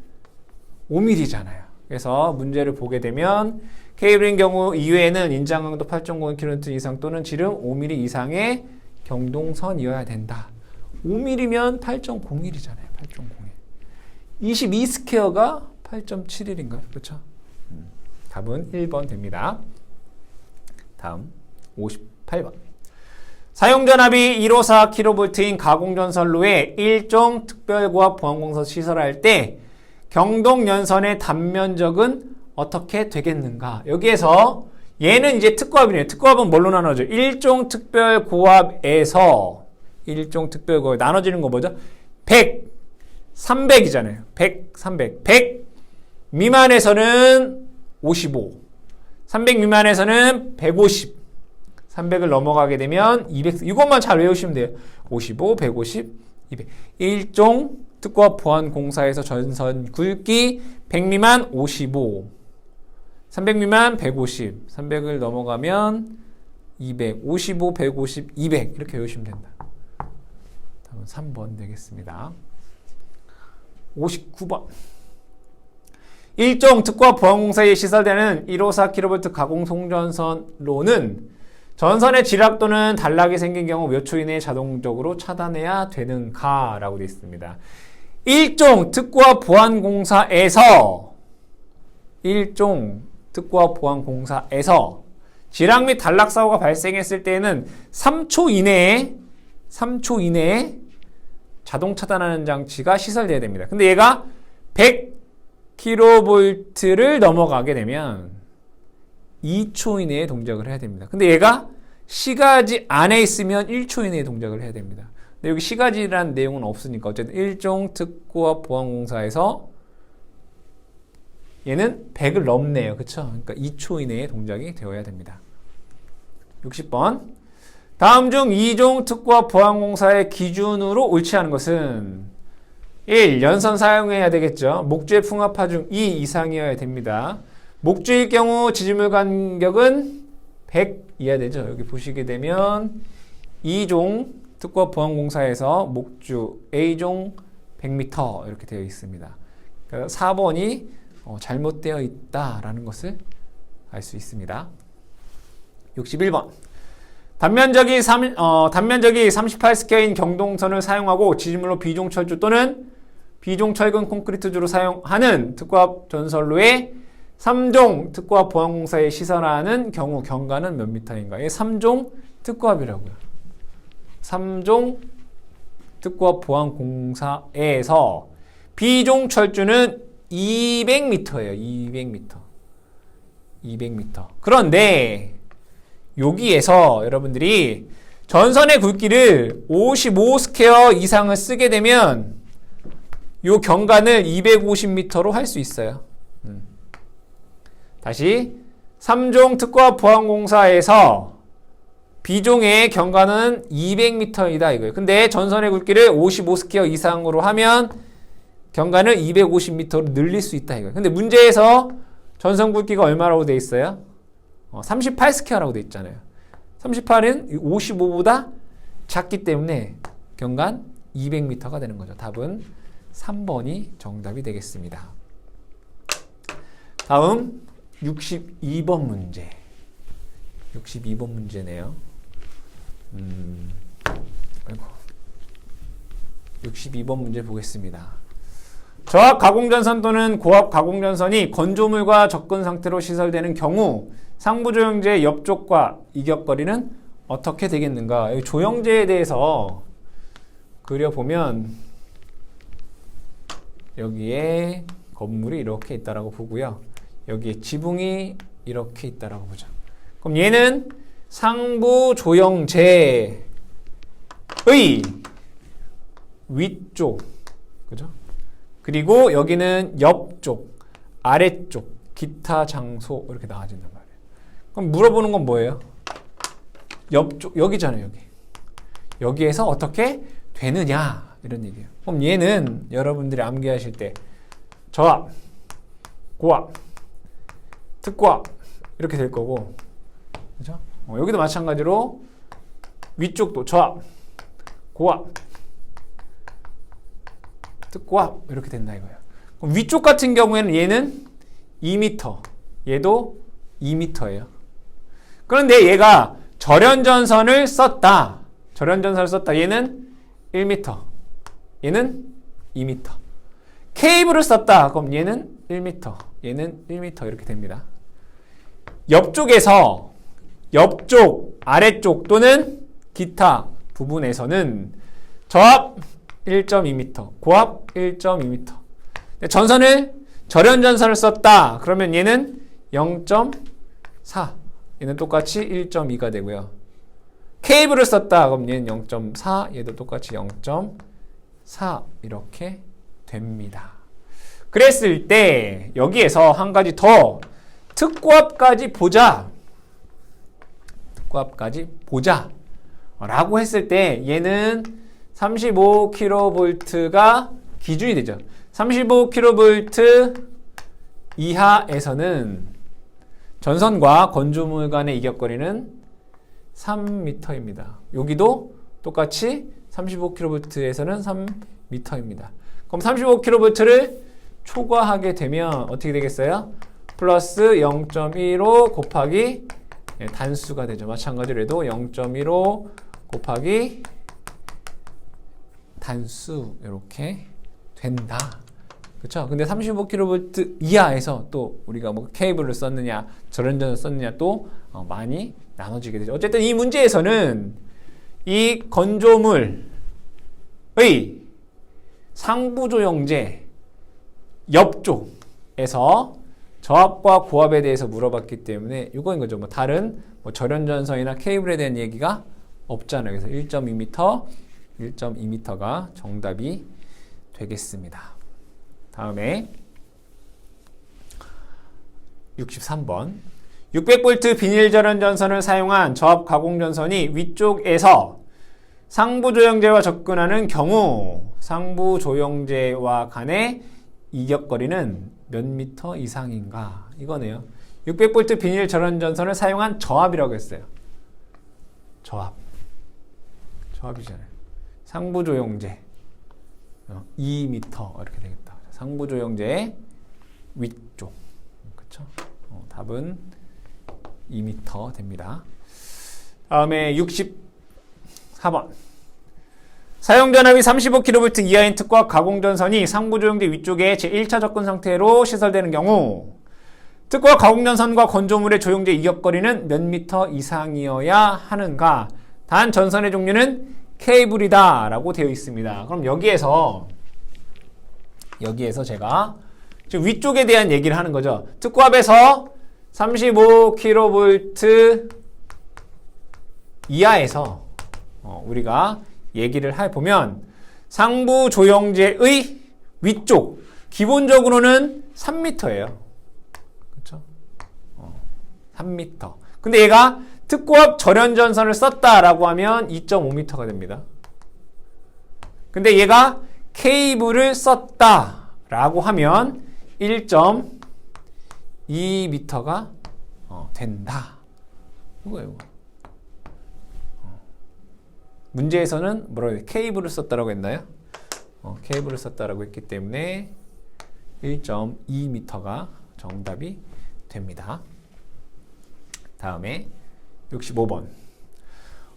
5mm잖아요. 그래서 문제를 보게 되면 케이블인 경우 이외에는 인장 강도 8.5km 이상 또는 지름 5mm 이상의 경동선이어야 된다. 5mm면 8.01이잖아요. 8.01. 22 스퀘어가 8.71인가요? 그렇죠? 답은 1번 됩니다. 다음 58번. 사용전압이 154kV인 가공전선로에 일종 특별고압 보안공사 시설할 때 경동연선의 단면적은 어떻게 되겠는가? 여기에서 얘는 이제 특고압이네요. 특고압은 뭘로 나눠져? 일종 특별고압에서 일종 특별고압 나눠지는 거 뭐죠? 100, 300이잖아요. 100, 300. 100 미만에서는 55, 300 미만에서는 150, 300을 넘어가게 되면 200. 이것만 잘 외우시면 돼요. 55, 150, 200. 일종 특고압 보안공사에서 전선 굵기 100 미만 55, 300 미만 150, 300을 넘어가면 200, 55, 150, 200 이렇게 외우시면 된다. 다음은 3번 되겠습니다. 59번. 일종 특고압 보안공사에 시설되는 154kV 가공 송전선로는 전선의 지락 또는 단락이 생긴 경우 몇 초 이내에 자동적으로 차단해야 되는가? 라고 되어 있습니다. 일종 특고압 보안공사에서 지락 및 단락 사고가 발생했을 때에는 3초 이내에 자동 차단하는 장치가 시설되어야 됩니다. 근데 얘가 100kV를 넘어가게 되면 2초 이내에 동작을 해야 됩니다. 근데 얘가 시가지 안에 있으면 1초 이내에 동작을 해야 됩니다. 근데 여기 시가지라는 내용은 없으니까 어쨌든 일종 특고압 보안공사에서 얘는 100을 넘네요. 그쵸? 그러니까 2초 이내에 동작이 되어야 됩니다. 60번. 다음 중 2종 특고압 보안공사의 기준으로 옳지 않은 것은 1. 연선 사용해야 되겠죠. 목주의 풍압파 중 2 이상이어야 됩니다. 목주일 경우 지지물 간격은 100이어야 되죠. 여기 보시게 되면 2종 특고압 보안공사에서 목주 A종 100m 이렇게 되어 있습니다. 그러니까 4번이 잘못되어 있다라는 것을 알 수 있습니다. 61번. 단면적이 38스퀘어인 경동선을 사용하고 지지물로 B종 철조 또는 B종 철근 콘크리트주로 사용하는 특고압 전선로에 3종 특고압 보안공사에 시설하는 경우 경과는 몇 미터인가? 이게 3종 특고압이라고요. 3종 특고압 보안공사에서 B종 철주는 200m예요. 200m. 그런데 여기에서 여러분들이 전선의 굵기를 55스퀘어 이상을 쓰게 되면 이 경관을 250m로 할 수 있어요. 다시 3종 특고압 보안공사에서 B종의 경관은 200m이다 이거예요. 근데 전선의 굵기를 55스퀘어 이상으로 하면 경관을 250m로 늘릴 수 있다 이거예요. 근데 문제에서 전선 굵기가 얼마라고 되어 있어요? 38스퀘어라고 되어 있잖아요. 38은 55보다 작기 때문에 경관 200m가 되는 거죠. 답은 3번이 정답이 되겠습니다. 다음 62번 문제. 62번 문제네요. 62번 문제 보겠습니다. 저압 가공전선 또는 고압 가공전선이 건조물과 접근 상태로 시설되는 경우 상부 조형제의 옆쪽과 이격거리는 어떻게 되겠는가? 여기 조형제에 대해서 그려보면 여기에 건물이 이렇게 있다라고 보고요. 여기에 지붕이 이렇게 있다라고 보죠. 그럼 얘는 상부 조형제의 위쪽, 그죠? 그리고 여기는 옆쪽, 아래쪽, 기타 장소 이렇게 나와진단 말이에요. 그럼 물어보는 건 뭐예요? 옆쪽, 여기잖아요, 여기. 여기에서 어떻게 되느냐 이런 얘기예요. 그럼 얘는 여러분들이 암기하실 때 저압, 고압, 특고압 이렇게 될 거고, 그죠? 여기도 마찬가지로 위쪽도 저압, 고압, 특고압 이렇게 된다 이거예요. 그럼 위쪽 같은 경우에는 얘는 2m. 얘도 2m예요. 그런데 얘가 절연전선을 썼다. 절연전선을 썼다. 얘는 1m. 얘는 2m. 케이블을 썼다. 그럼 얘는 1m. 얘는 1m 이렇게 됩니다. 옆쪽에서 옆쪽, 아래쪽 또는 기타 부분에서는 저압 1.2m, 고압 1.2m. 절연전선을 썼다. 그러면 얘는 0.4. 얘는 똑같이 1.2가 되고요. 케이블을 썼다. 그럼 얘는 0.4. 얘도 똑같이 0.4. 이렇게 됩니다. 그랬을 때 여기에서 한 가지 더 특고압까지 보자. 특고압까지 보자. 라고 했을 때 얘는 35kV가 기준이 되죠. 35kV 이하에서는 전선과 건조물 간의 이격거리는 3m입니다. 여기도 똑같이 35kV에서는 3m입니다. 그럼 35kV를 초과하게 되면 어떻게 되겠어요? 플러스 0.15 곱하기 단수가 되죠. 마찬가지로 해도 0.15 곱하기 단수 이렇게 된다. 그렇죠? 근데 35kV 이하에서 또 우리가 뭐 케이블을 썼느냐, 절연전을 썼느냐 또 많이 나눠지게 되죠. 어쨌든 이 문제에서는 이 건조물의 상부조영제 옆쪽에서 저압과 고압에 대해서 물어봤기 때문에 이거인 거죠. 뭐 다른 뭐 절연전선이나 케이블에 대한 얘기가 없잖아요. 그래서 1.2m가 정답이 되겠습니다. 다음에 63번 600V 비닐절연전선을 사용한 저압 가공전선이 위쪽에서 상부조영제와 접근하는 경우 상부조영제와 간의 이격거리는 몇 미터 이상인가? 이거네요. 600V 비닐절연전선을 사용한 저압이라고 했어요. 저압이잖아요. 상부조영제 2m 이렇게 되겠다. 상부조영제 위쪽. 그렇죠? 답은 2m 됩니다. 다음에 64번. 사용전압이 35kV 이하인 특고압 가공전선이 상부조영제 위쪽에 제1차 접근 상태로 시설되는 경우 특고압 가공전선과 건조물의 조영제 이격거리는 몇 미터 이상이어야 하는가? 단 전선의 종류는 케이블이다 라고 되어 있습니다. 그럼 여기에서 제가 지금 위쪽에 대한 얘기를 하는 거죠. 특고압에서 35kV 이하에서 우리가 얘기를 해보면 상부 조영제의 위쪽 기본적으로는 3m예요. 그렇죠? 3m. 근데 얘가 특고압 절연전선을 썼다라고 하면 2.5m가 됩니다. 근데 얘가 케이블을 썼다라고 하면 1.2m가 된다. 이거예요. 문제에서는 뭐라고 해요? 케이블을 썼다라고 했나요? 케이블을 썼다라고 했기 때문에 1.2m가 정답이 됩니다. 다음에 65번.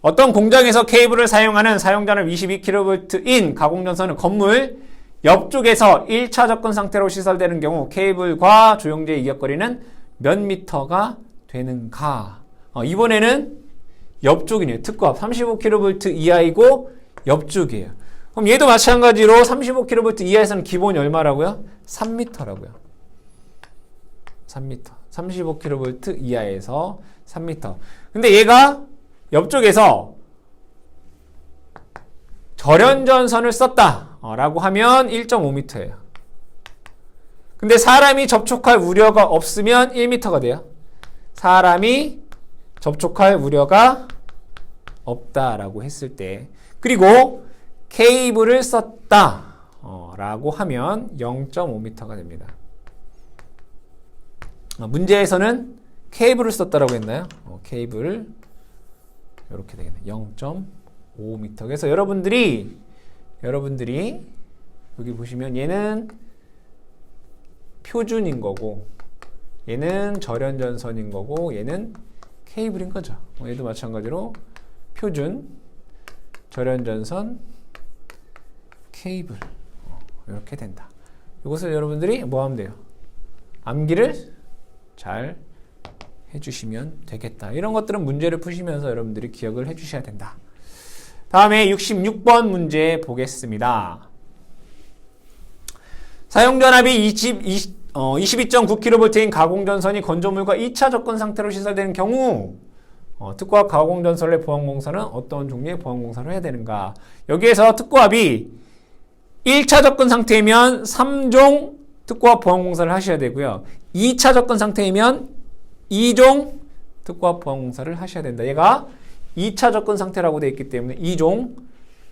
어떤 공장에서 케이블을 사용하는 사용전압 22kV인 가공전선은 건물 옆쪽에서 1차 접근 상태로 시설되는 경우 케이블과 조영제 이격거리는 몇 미터가 되는가? 이번에는 옆쪽이네요. 특고압 35kV 이하이고 옆쪽이에요. 그럼 얘도 마찬가지로 35kV 이하에서는 기본이 얼마라고요? 3m라고요. 3m. 35kV 이하에서 3m. 근데 얘가 옆쪽에서 절연전선을 썼다 라고 하면 1.5m예요. 근데 사람이 접촉할 우려가 없으면 1m가 돼요. 사람이 접촉할 우려가 없다라고 했을 때, 그리고 케이블을 썼다 라고 하면 0.5m가 됩니다. 문제에서는 케이블을 썼다라고 했나요? 케이블을 이렇게 되겠네. 0.5m. 그래서 여러분들이 여기 보시면 얘는 표준인 거고 얘는 절연전선인 거고 얘는 케이블인 거죠. 얘도 마찬가지로 표준 절연전선 케이블 이렇게 된다. 이것을 여러분들이 뭐 하면 돼요? 암기를 잘 해주시면 되겠다. 이런 것들은 문제를 푸시면서 여러분들이 기억을 해주셔야 된다. 다음에 66번 문제 보겠습니다. 사용전압이 22.9kV인 가공전선이 건조물과 2차 접근 상태로 시설되는 경우 특고압 가공전선의 보안공사는 어떤 종류의 보안공사를 해야 되는가? 여기에서 특고압이 1차 접근 상태이면 3종 특고압 보안공사를 하셔야 되고요. 2차 접근 상태이면 2종 특고압 보안공사를 하셔야 된다. 얘가 2차 접근 상태라고 되어 있기 때문에 2종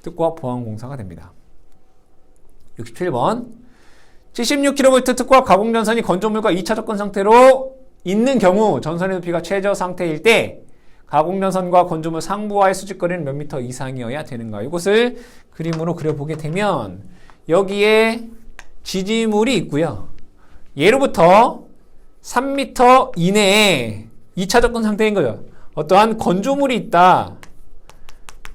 특고압 보안공사가 됩니다. 67번 76kV 특고압 가공전선이 건조물과 2차 접근 상태로 있는 경우 전선의 높이가 최저 상태일 때 가공전선과 건조물 상부와의 수직거리는 몇 미터 이상이어야 되는가? 이것을 그림으로 그려보게 되면 여기에 지지물이 있고요. 예로부터 3m 이내에 2차 접근 상태인 거죠. 어떠한 건조물이 있다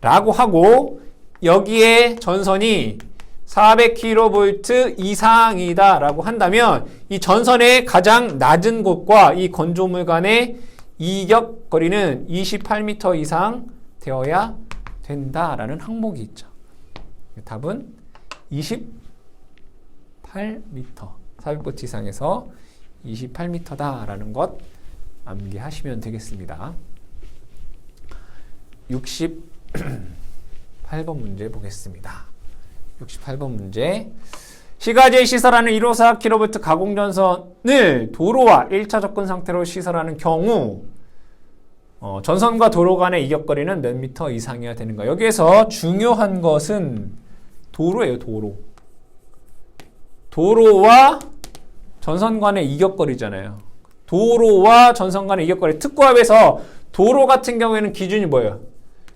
라고 하고 여기에 전선이 400kV 이상이다 라고 한다면 이 전선의 가장 낮은 곳과 이 건조물 간의 이격거리는 28m 이상 되어야 된다라는 항목이 있죠. 답은 28m. 400V 이상에서 28m다 라는 것 암기하시면 되겠습니다. 68번 문제 보겠습니다. 68번 문제. 시가지에 시설하는 154kV 가공전선을 도로와 1차 접근 상태로 시설하는 경우 전선과 도로 간의 이격거리는 몇 미터 이상이어야 되는가? 여기에서 중요한 것은 도로예요. 도로와 전선 간의 이격거리잖아요. 도로와 전선 간의 이격거리. 특고압에서 도로 같은 경우에는 기준이 뭐예요?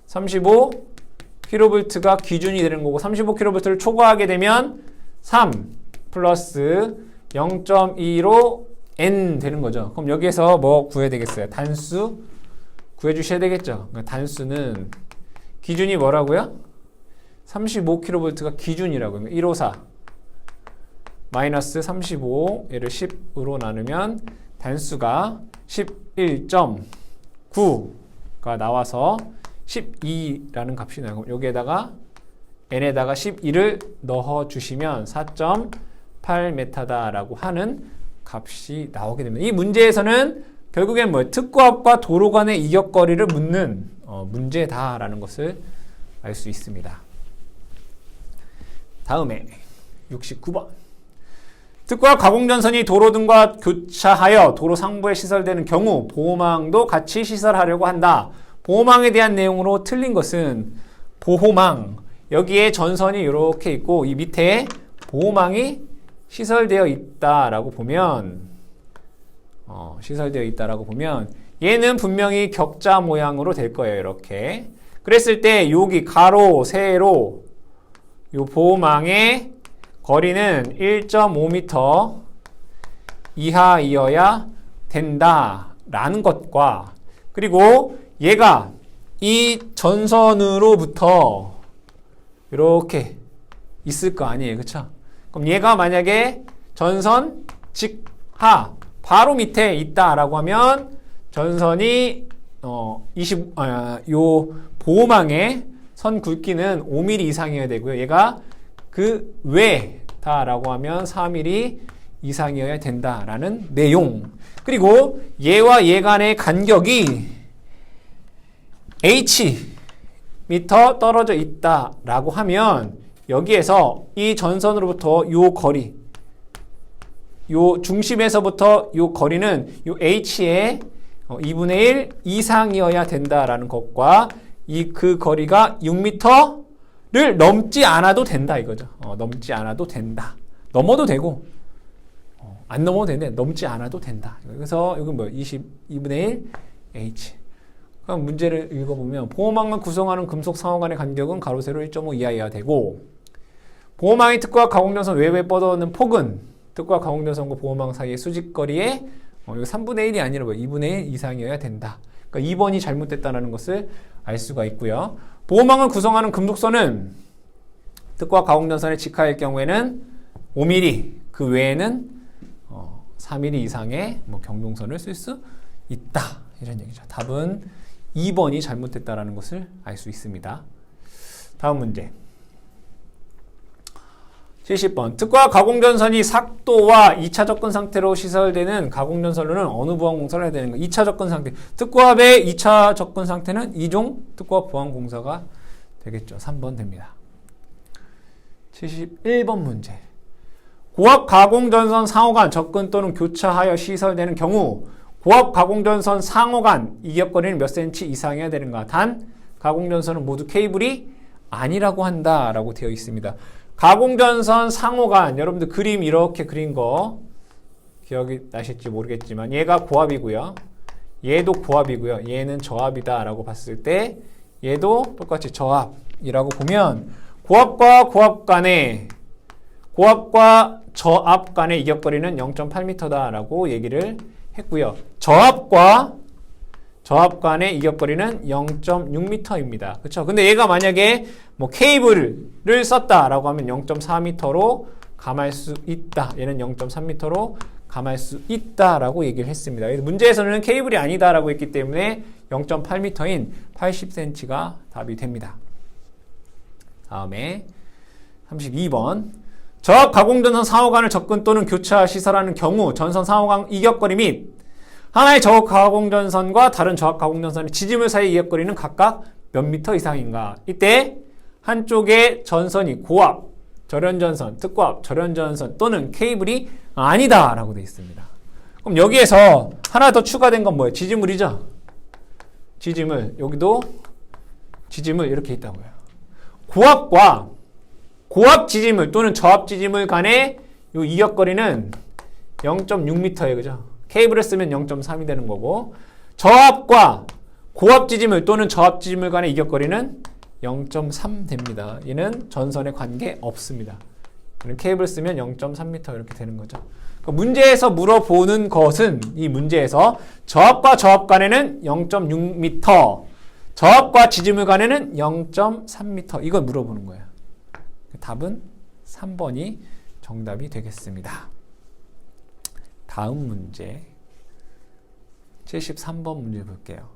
35kV가 기준이 되는 거고 35kV를 초과하게 되면 3 플러스 0.25 N 되는 거죠. 그럼 여기에서 뭐 구해야 되겠어요? 단수 구해주셔야 되겠죠. 그러니까 단수는 기준이 뭐라고요? 35kV가 기준이라고요. 154 마이너스 35 얘를 10으로 나누면 단수가 11.9가 나와서 12라는 값이 나고 여기에다가 n에다가 12를 넣어주시면 4.8m다라고 하는 값이 나오게 됩니다. 이 문제에서는 결국엔 뭐예요? 특고압과 도로 간의 이격거리를 묻는 문제다라는 것을 알 수 있습니다. 다음에 69번. 특고압 가공전선이 도로 등과 교차하여 도로 상부에 시설되는 경우 보호망도 같이 시설하려고 한다. 보호망에 대한 내용으로 틀린 것은 보호망. 여기에 전선이 이렇게 있고 이 밑에 보호망이 시설되어 있다라고 보면 얘는 분명히 격자 모양으로 될 거예요. 이렇게. 그랬을 때 여기 가로, 세로 이 보호망의 거리는 1.5m 이하이어야 된다라는 것과 그리고 얘가 이 전선으로부터 이렇게 있을 거 아니에요. 그쵸? 그럼 얘가 만약에 전선 직하 바로 밑에 있다라고 하면 전선이 요 보호망의 선 굵기는 5mm 이상이어야 되고요. 얘가 그 외다라고 하면 4mm 이상이어야 된다라는 내용. 그리고 얘와 얘 간의 간격이 h 미터 떨어져 있다라고 하면 여기에서 이 전선으로부터 요 거리, 요 중심에서부터 요 거리는 요 h의 2분의 1 이상이어야 된다라는 것과 그 거리가 6m를 넘지 않아도 된다 이거죠. 넘지 않아도 된다. 넘어도 되고 안 넘어도 되는데 넘지 않아도 된다. 그래서 이건 뭐예요? 2분의 1 h. 그럼 문제를 읽어보면 보호망을 구성하는 금속 상호 간의 간격은 가로 세로 1.5 이하여야 되고 보호망이 특고압 가공전선 외부에 뻗어오는 폭은 특고압 가공전선과 보호망 사이의 수직거리의 이거 3분의 1이 아니라 2분의 1 이상이어야 된다. 그러니까 2번이 잘못됐다는 것을 알 수가 있고요. 보호망을 구성하는 금속선은 특과 가공전선의 직하일 경우에는 5mm, 그 외에는 4mm 이상의 경동선을 쓸 수 있다. 이런 얘기죠. 답은 2번이 잘못됐다는 것을 알 수 있습니다. 다음 문제. 70번. 특과 가공전선이 삭도와 2차 접근 상태로 시설되는 가공전선로는 어느 보안공사를 해야 되는가? 2차 접근 상태. 특과합의 2차 접근 상태는 2종 특과합 보안공사가 되겠죠. 3번 됩니다. 71번 문제. 고압 가공전선 상호 간 접근 또는 교차하여 시설되는 경우 고압 가공전선 상호 간 이격거리는 몇 cm 이상이어야 되는가? 단 가공전선은 모두 케이블이 아니라고 한다라고 되어 있습니다. 가공전선 상호 간, 여러분들 그림 이렇게 그린 거 기억이 나실지 모르겠지만 얘가 고압이고요. 얘도 고압이고요. 얘는 저압이다 라고 봤을 때 얘도 똑같이 저압이라고 보면 고압과 저압 간의 이격거리는 0.8m다 라고 얘기를 했고요. 저압과 저압 간의 이격거리는 0.6m입니다. 그렇죠? 근데 얘가 만약에 케이블을 썼다라고 하면 0.4m로 감할 수 있다. 얘는 0.3m로 감할 수 있다라고 얘기를 했습니다. 문제에서는 케이블이 아니다라고 했기 때문에 0.8m인 80cm가 답이 됩니다. 다음에 32번. 저압 가공전선 상호간을 접근 또는 교차 시설하는 경우 전선 상호간 이격거리 및 하나의 저압 가공전선과 다른 저압 가공전선의 지지물 사이 이격거리는 각각 몇 미터 이상인가? 이때 한쪽의 전선이 고압, 절연전선, 특고압, 절연전선 또는 케이블이 아니다 라고 되어 있습니다. 그럼 여기에서 하나 더 추가된 건 뭐예요? 지지물이죠? 지지물. 여기도 지지물 이렇게 있다고요. 고압과 고압 지지물 또는 저압 지지물 간의 이 이격거리는 0.6m예요. 그죠? 케이블을 쓰면 0.3이 되는 거고 저압과 고압 지지물 또는 저압 지지물 간의 이격거리는 0.3 됩니다. 얘는 전선에 관계 없습니다. 케이블 쓰면 0.3m 이렇게 되는 거죠. 그러니까 문제에서 물어보는 것은 이 문제에서 저압과 저압 간에는 0.6m, 저압과 지지물 간에는 0.3m 이걸 물어보는 거예요. 답은 3번이 정답이 되겠습니다. 다음 문제 73번 문제 볼게요.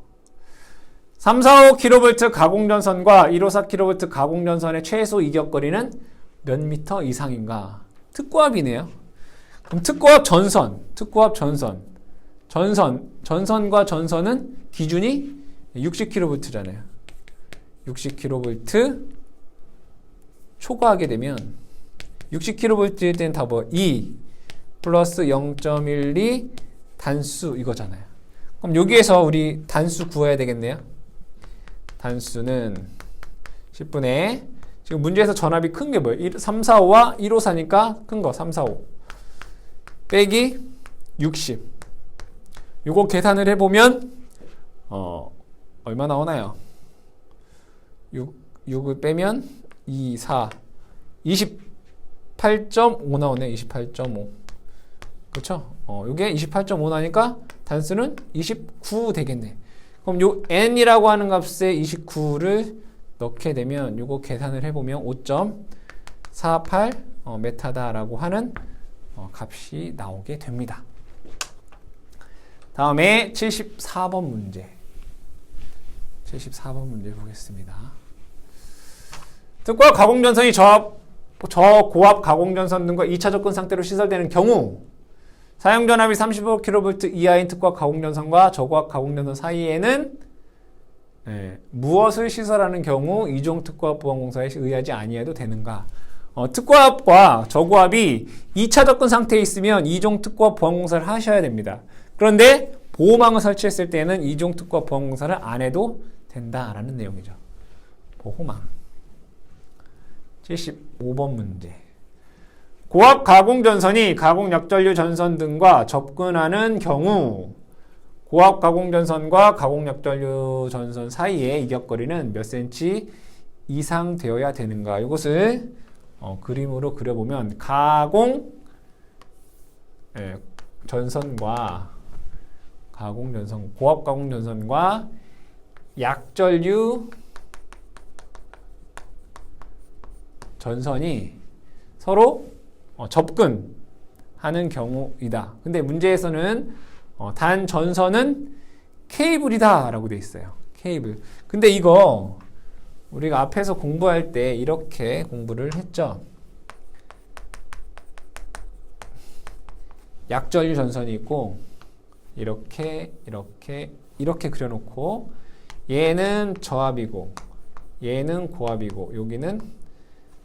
345kV 가공전선과 154kV 가공전선의 최소 이격거리는 몇 미터 이상인가? 특고압이네요. 그럼 특고압 전선과 전선은 기준이 60kV잖아요. 60kV 초과하게 되면 60kV일 때는 다 2 플러스 0.12 단수 이거잖아요. 그럼 여기에서 우리 단수 구해야 되겠네요. 단수는 10분의 지금 문제에서 전압이 큰 게 뭐예요? 345와 154니까 큰 거 345 빼기 60 요거 계산을 해보면 얼마 나오나요? 6을 빼면 2, 4 28.5 나오네. 28.5 그렇죠? 요게 28.5 나니까 단수는 29 되겠네. 그럼 요 n이라고 하는 값에 29를 넣게 되면 요거 계산을 해보면 5.48 메타다라고 하는 값이 나오게 됩니다. 다음에 74번 문제. 74번 문제 보겠습니다. 특고압 가공전선이 저고압 가공전선 등과 2차 접근 상태로 시설되는 경우 사용전압이 35kV 이하인 특고압 가공전선과 저고압 가공전선 사이에는 무엇을 시설하는 경우 이종 특고압 보안공사에 의하지 아니해도 되는가? 특고압과 저고압이 2차 접근 상태에 있으면 이종 특고압 보안공사를 하셔야 됩니다. 그런데 보호망을 설치했을 때는 이종 특고압 보안공사를 안 해도 된다라는 내용이죠. 보호망. 75번 문제. 고압 가공전선이 가공약전류 전선 등과 접근하는 경우 고압 가공전선과 가공약전류 전선 사이의 이격거리는 몇 cm 이상 되어야 되는가? 이것을 그림으로 그려보면 가공 전선과 가공전선, 고압 가공전선과 약전류 전선이 서로 접근하는 경우이다. 근데 문제에서는 단 전선은 케이블이다 라고 돼 있어요. 케이블. 근데 이거 우리가 앞에서 공부할 때 이렇게 공부를 했죠. 약전류 전선이 있고 이렇게 그려놓고 얘는 저압이고 얘는 고압이고 여기는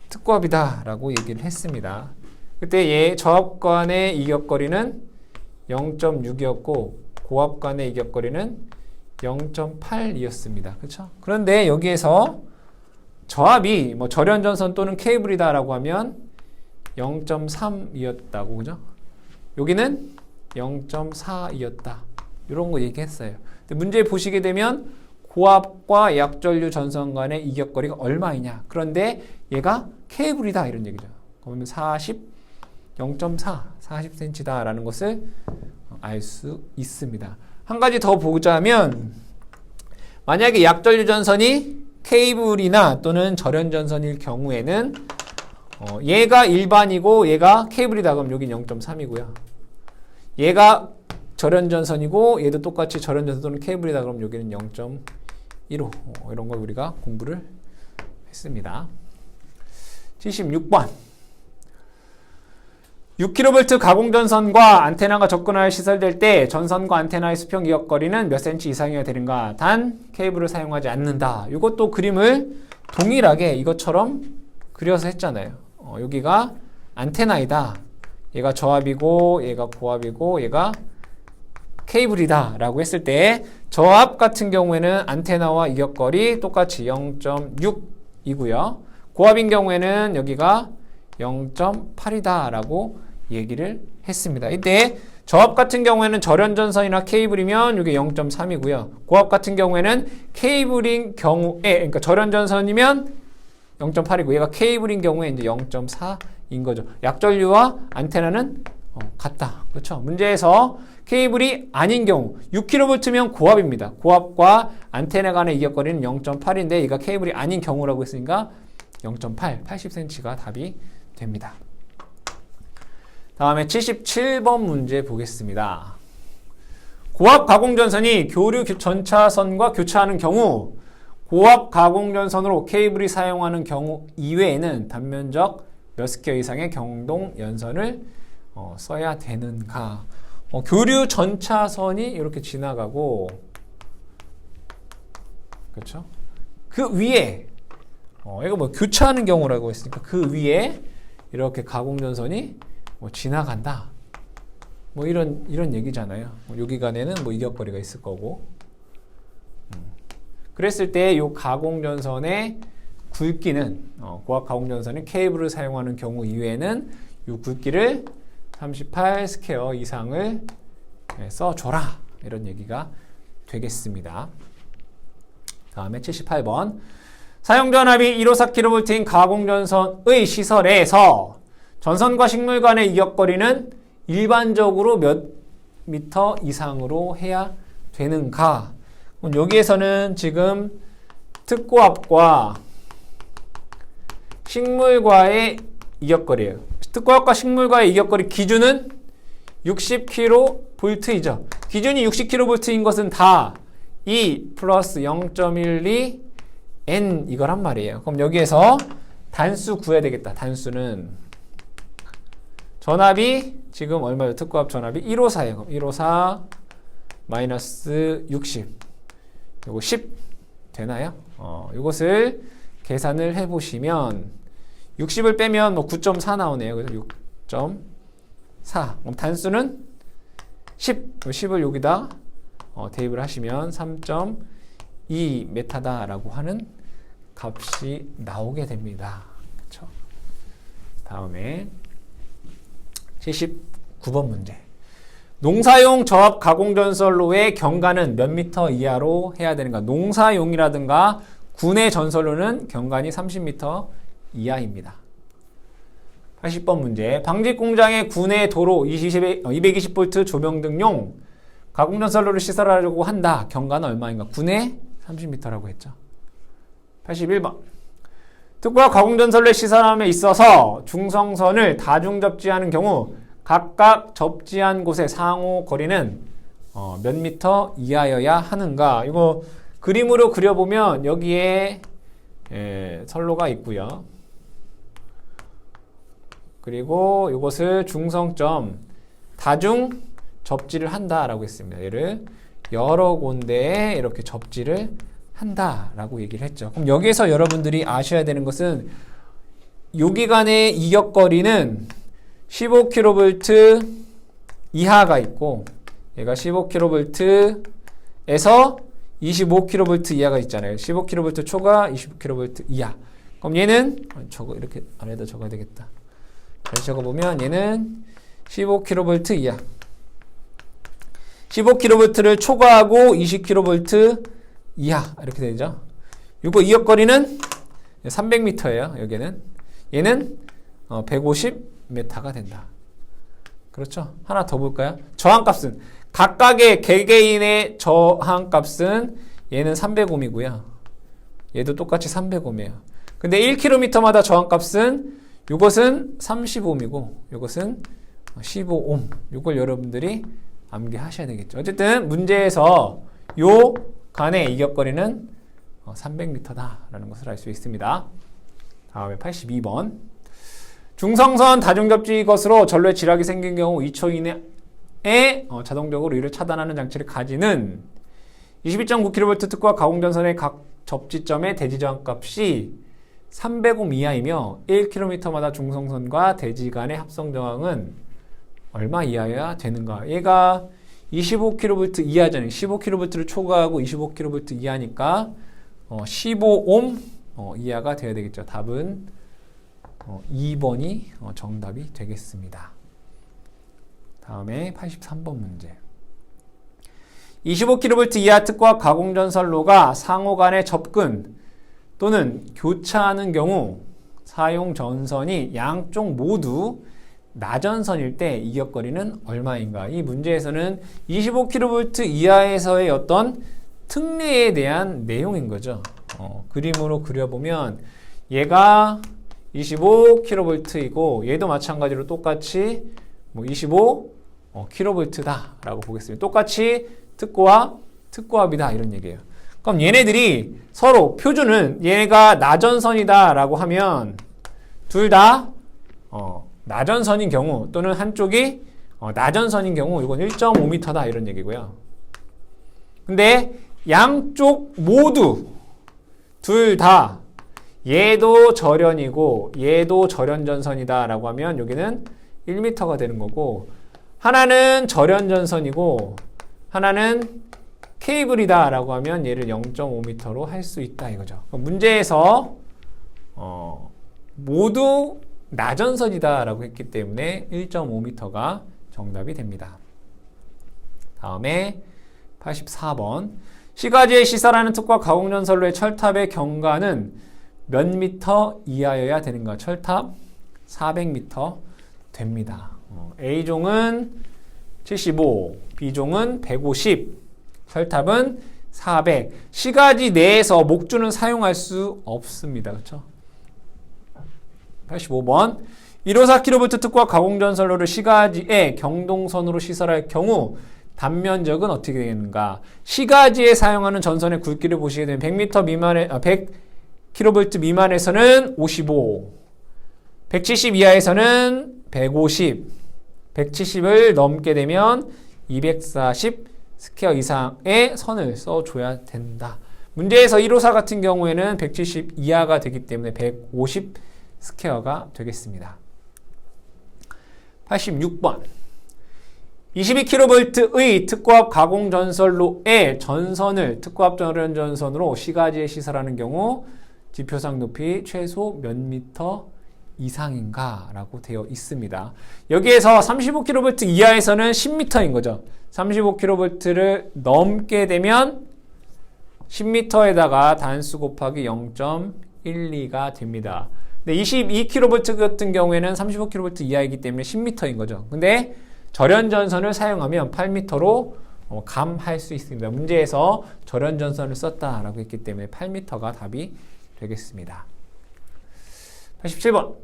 특고압이다 라고 얘기를 했습니다. 그때 얘 저압 간의 이격거리는 0.6이었고 고압 간의 이격거리는 0.8이었습니다. 그렇죠? 그런데 여기에서 저압이 뭐 절연전선 또는 케이블이다 라고 하면 0.3이었다고 그죠? 여기는 0.4이었다. 이런 거 얘기했어요. 근데 문제 보시게 되면 고압과 약전류 전선 간의 이격거리가 얼마이냐. 그런데 얘가 케이블이다 이런 얘기죠. 그러면 0.4, 40cm다 라는 것을 알 수 있습니다. 한 가지 더 보자면 만약에 약전류 전선이 케이블이나 또는 절연전선일 경우에는 얘가 일반이고 얘가 케이블이다 그럼 여긴 0.3이고요. 얘가 절연전선이고 얘도 똑같이 절연전선 또는 케이블이다 그럼 여기는 0.15 이런 걸 우리가 공부를 했습니다. 76번 6kV 가공전선과 안테나가 접근하여 시설될 때 전선과 안테나의 수평 이격거리는 몇 cm 이상이어야 되는가? 단 케이블을 사용하지 않는다. 이것도 그림을 동일하게 이것처럼 그려서 했잖아요. 여기가 안테나이다. 얘가 저압이고 얘가 고압이고 얘가 케이블이다 라고 했을 때 저압 같은 경우에는 안테나와 이격거리 똑같이 0.6이고요. 고압인 경우에는 여기가 0.8이다 라고 얘기를 했습니다. 이때 저압 같은 경우에는 절연전선이나 케이블이면 이게 0.3이고요. 고압 같은 경우에는 케이블인 경우에 그러니까 절연전선이면 0.8이고 얘가 케이블인 경우에 이제 0.4인 거죠. 약전류와 안테나는 같다. 그렇죠? 문제에서 케이블이 아닌 경우 6kV면 고압입니다. 고압과 안테나 간의 이격거리는 0.8인데 얘가 케이블이 아닌 경우라고 했으니까 0.8, 80cm가 답이 됩니다. 다음에 77번 문제 보겠습니다. 고압 가공전선이 교류 전차선과 교차하는 경우 고압 가공전선으로 케이블이 사용하는 경우 이외에는 단면적 몇 스퀘어 이상의 경동 연선을 써야 되는가. 교류 전차선이 이렇게 지나가고 그렇죠? 그 위에 이거 뭐 교차하는 경우라고 했으니까 그 위에 이렇게 가공전선이 지나간다. 뭐 이런 얘기잖아요. 여기 간에는 뭐 이격거리가 있을 거고. 그랬을 때 이 가공전선의 굵기는 고압 가공전선은 케이블을 사용하는 경우 이외에는 이 굵기를 38 스퀘어 이상을 써줘라. 이런 얘기가 되겠습니다. 다음에 78번. 사용전압이 154kV인 가공전선의 시설에서 전선과 식물 간의 이격거리는 일반적으로 몇 미터 이상으로 해야 되는가? 여기에서는 지금 특고압과 식물과의 이격거리예요. 특고압과 식물과의 이격거리 기준은 60kV이죠. 기준이 60kV인 것은 다 E 플러스 0.12 N 이거란 말이에요. 그럼 여기에서 단수 구해야 되겠다. 단수는 전압이 지금 얼마죠? 특고압 전압이 154예요. 154 마이너스 60 요거 10 되나요? 이것을 계산을 해보시면 60을 빼면 뭐 9.4 나오네요. 그래서 6.4 그럼 단수는 10 10을 여기다 대입을 하시면 3.2 메타다라고 하는 값이 나오게 됩니다. 그렇죠? 다음에 79번 문제. 농사용 저압 가공전선로의 경관은 몇 미터 이하로 해야 되는가? 농사용이라든가 군의 전선로는 경관이 30m 이하입니다. 80번 문제. 방직공장의 군의 도로 220V 조명 등용 가공전선로를 시설하려고 한다. 경과는 얼마인가? 9내 30m라고 했죠. 81번. 특과 가공전선로의 시설함에 있어서 중성선을 다중 접지하는 경우 각각 접지한 곳의 상호 거리는 몇 미터 이하여야 하는가? 이거 그림으로 그려보면 여기에 선로가 있고요. 그리고 이것을 중성점 다중 접지를 한다라고 했습니다. 얘를 여러 군데에 이렇게 접지를 한다라고 얘기를 했죠. 그럼 여기에서 여러분들이 아셔야 되는 것은 여기 간의 이격거리는 15kV 이하가 있고 얘가 15kV에서 25kV 이하가 있잖아요. 15kV 초과 25kV 이하. 그럼 얘는 저거 이렇게 안에다 적어야 되겠다. 다시 적어보면 얘는 15kV 이하. 15kV를 초과하고 20kV 이하 이렇게 되죠. 이거 이격거리는 300m예요. 여기는 얘는 150m가 된다. 그렇죠? 하나 더 볼까요? 저항값은 각각의 개개인의 저항값은 얘는 300ohm이고요. 얘도 똑같이 300ohm이에요. 근데 1km마다 저항값은 이것은 30ohm이고 이것은 15ohm. 이걸 여러분들이 암기하셔야 되겠죠. 어쨌든 문제에서 요 간의 이격거리는 300m다라는 것을 알 수 있습니다. 다음에 82번. 중성선 다중접지 것으로 전로에 지락이 생긴 경우 2초 이내에 자동적으로 이를 차단하는 장치를 가지는 22.9kV 특과 가공전선의 각 접지점의 대지저항값이 300ohm 이하이며 1km마다 중성선과 대지 간의 합성저항은 얼마 이하여야 되는가? 얘가 25kV 이하잖아요. 15kV를 초과하고 25kV 이하니까 15ohm 이하가 되어야 되겠죠. 답은 2번이 정답이 되겠습니다. 다음에 83번 문제. 25kV 이하 특과 가공전선로가 상호 간의 접근 또는 교차하는 경우 사용 전선이 양쪽 모두 나전선일 때 이격거리는 얼마인가? 이 문제에서는 25kV 이하에서의 어떤 특례에 대한 내용인 거죠. 그림으로 그려보면 얘가 25kV이고 얘도 마찬가지로 똑같이 25kV다 라고 보겠습니다. 똑같이 특고와 특고합이다 이런 얘기예요. 그럼 얘네들이 서로 표준은 얘가 나전선이다 라고 하면 둘 다 나전선인 경우 또는 한쪽이 나전선인 경우 이건 1.5m다 이런 얘기고요. 근데 양쪽 모두 둘 다 얘도 절연이고 얘도 절연전선이다 라고 하면 여기는 1m가 되는 거고 하나는 절연전선이고 하나는 케이블이다 라고 하면 얘를 0.5m로 할 수 있다 이거죠. 문제에서 모두 나전선이다 라고 했기 때문에 1.5m가 정답이 됩니다. 다음에 84번. 시가지에 시설하는 특과 가공전선로의 철탑의 경과는 몇 미터 이하여야 되는가? 철탑 400m 됩니다. A종은 75, B종은 150, 철탑은 400. 시가지 내에서 목줄은 사용할 수 없습니다. 그렇죠? 85번. 154kV 특과 가공전선로를 시가지에 경동선으로 시설할 경우 단면적은 어떻게 되는가? 시가지에 사용하는 전선의 굵기를 보시게 되면 100m 미만의 100kV 미만에서는 55, 170 이하에서는 150, 170을 넘게 되면 240 스퀘어 이상의 선을 써줘야 된다. 문제에서 154 같은 경우에는 170 이하가 되기 때문에 150 스퀘어가 되겠습니다. 86번. 22kV의 특고합 가공전선로의 전선을 특고합 절연전선으로 시가지에 시설하는 경우 지표상 높이 최소 몇 미터 이상인가 라고 되어 있습니다. 여기에서 35kV 이하에서는 10m인 거죠. 35kV를 넘게 되면 10m에다가 단수 곱하기 0.12가 됩니다. 근데 22kV 같은 경우에는 35kV 이하이기 때문에 10m인 거죠. 근데 절연전선을 사용하면 8m로 감할 수 있습니다. 문제에서 절연전선을 썼다라고 했기 때문에 8m가 답이 되겠습니다. 87번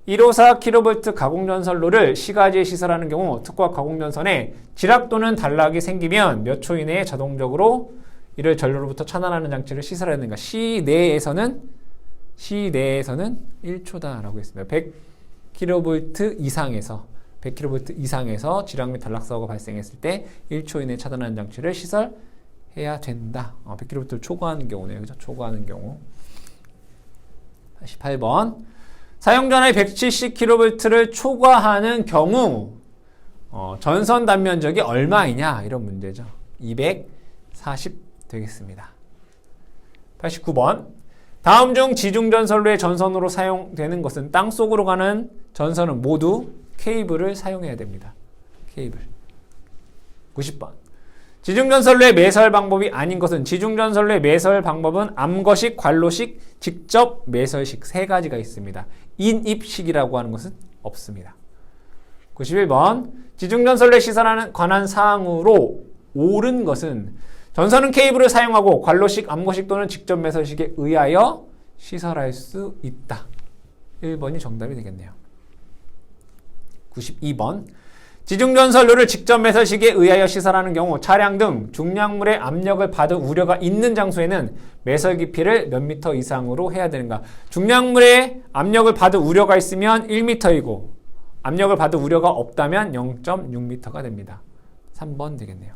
154kV 가공전선로를 시가지에 시설하는 경우 특과 가공전선에 지락 또는 단락이 생기면 몇 초 이내에 자동적으로 이를 전로로부터 차단하는 장치를 시설해야 되는가. 시내에서는 1초다라고 했습니다. 100kV 이상에서 지락 및 단락 사고가 발생했을 때 1초 이내에 차단하는 장치를 시설해야 된다. 100kV를 초과하는 경우네요. 그죠? 초과하는 경우. 88번 사용전압이 170kV를 초과하는 경우 전선 단면적이 얼마이냐 이런 문제죠. 240 되겠습니다. 89번 다음 중 지중전선로의 전선으로 사용되는 것은 땅속으로 가는 전선은 모두 케이블을 사용해야 됩니다. 케이블. 90번 지중전선로의 매설 방법이 아닌 것은 지중전선로의 매설 방법은 암거식, 관로식, 직접 매설식 세 가지가 있습니다. 인입식이라고 하는 것은 없습니다. 91번 지중전선로에 시설하는 관한 사항으로 옳은 것은 전선은 케이블을 사용하고 관로식, 암거식 또는 직접 매설식에 의하여 시설할 수 있다. 1번이 정답이 되겠네요. 92번 지중전선로를 직접 매설식에 의하여 시설하는 경우 차량 등 중량물의 압력을 받을 우려가 있는 장소에는 매설 깊이를 몇 미터 이상으로 해야 되는가. 중량물의 압력을 받을 우려가 있으면 1m이고 압력을 받을 우려가 없다면 0.6m가 됩니다. 3번 되겠네요.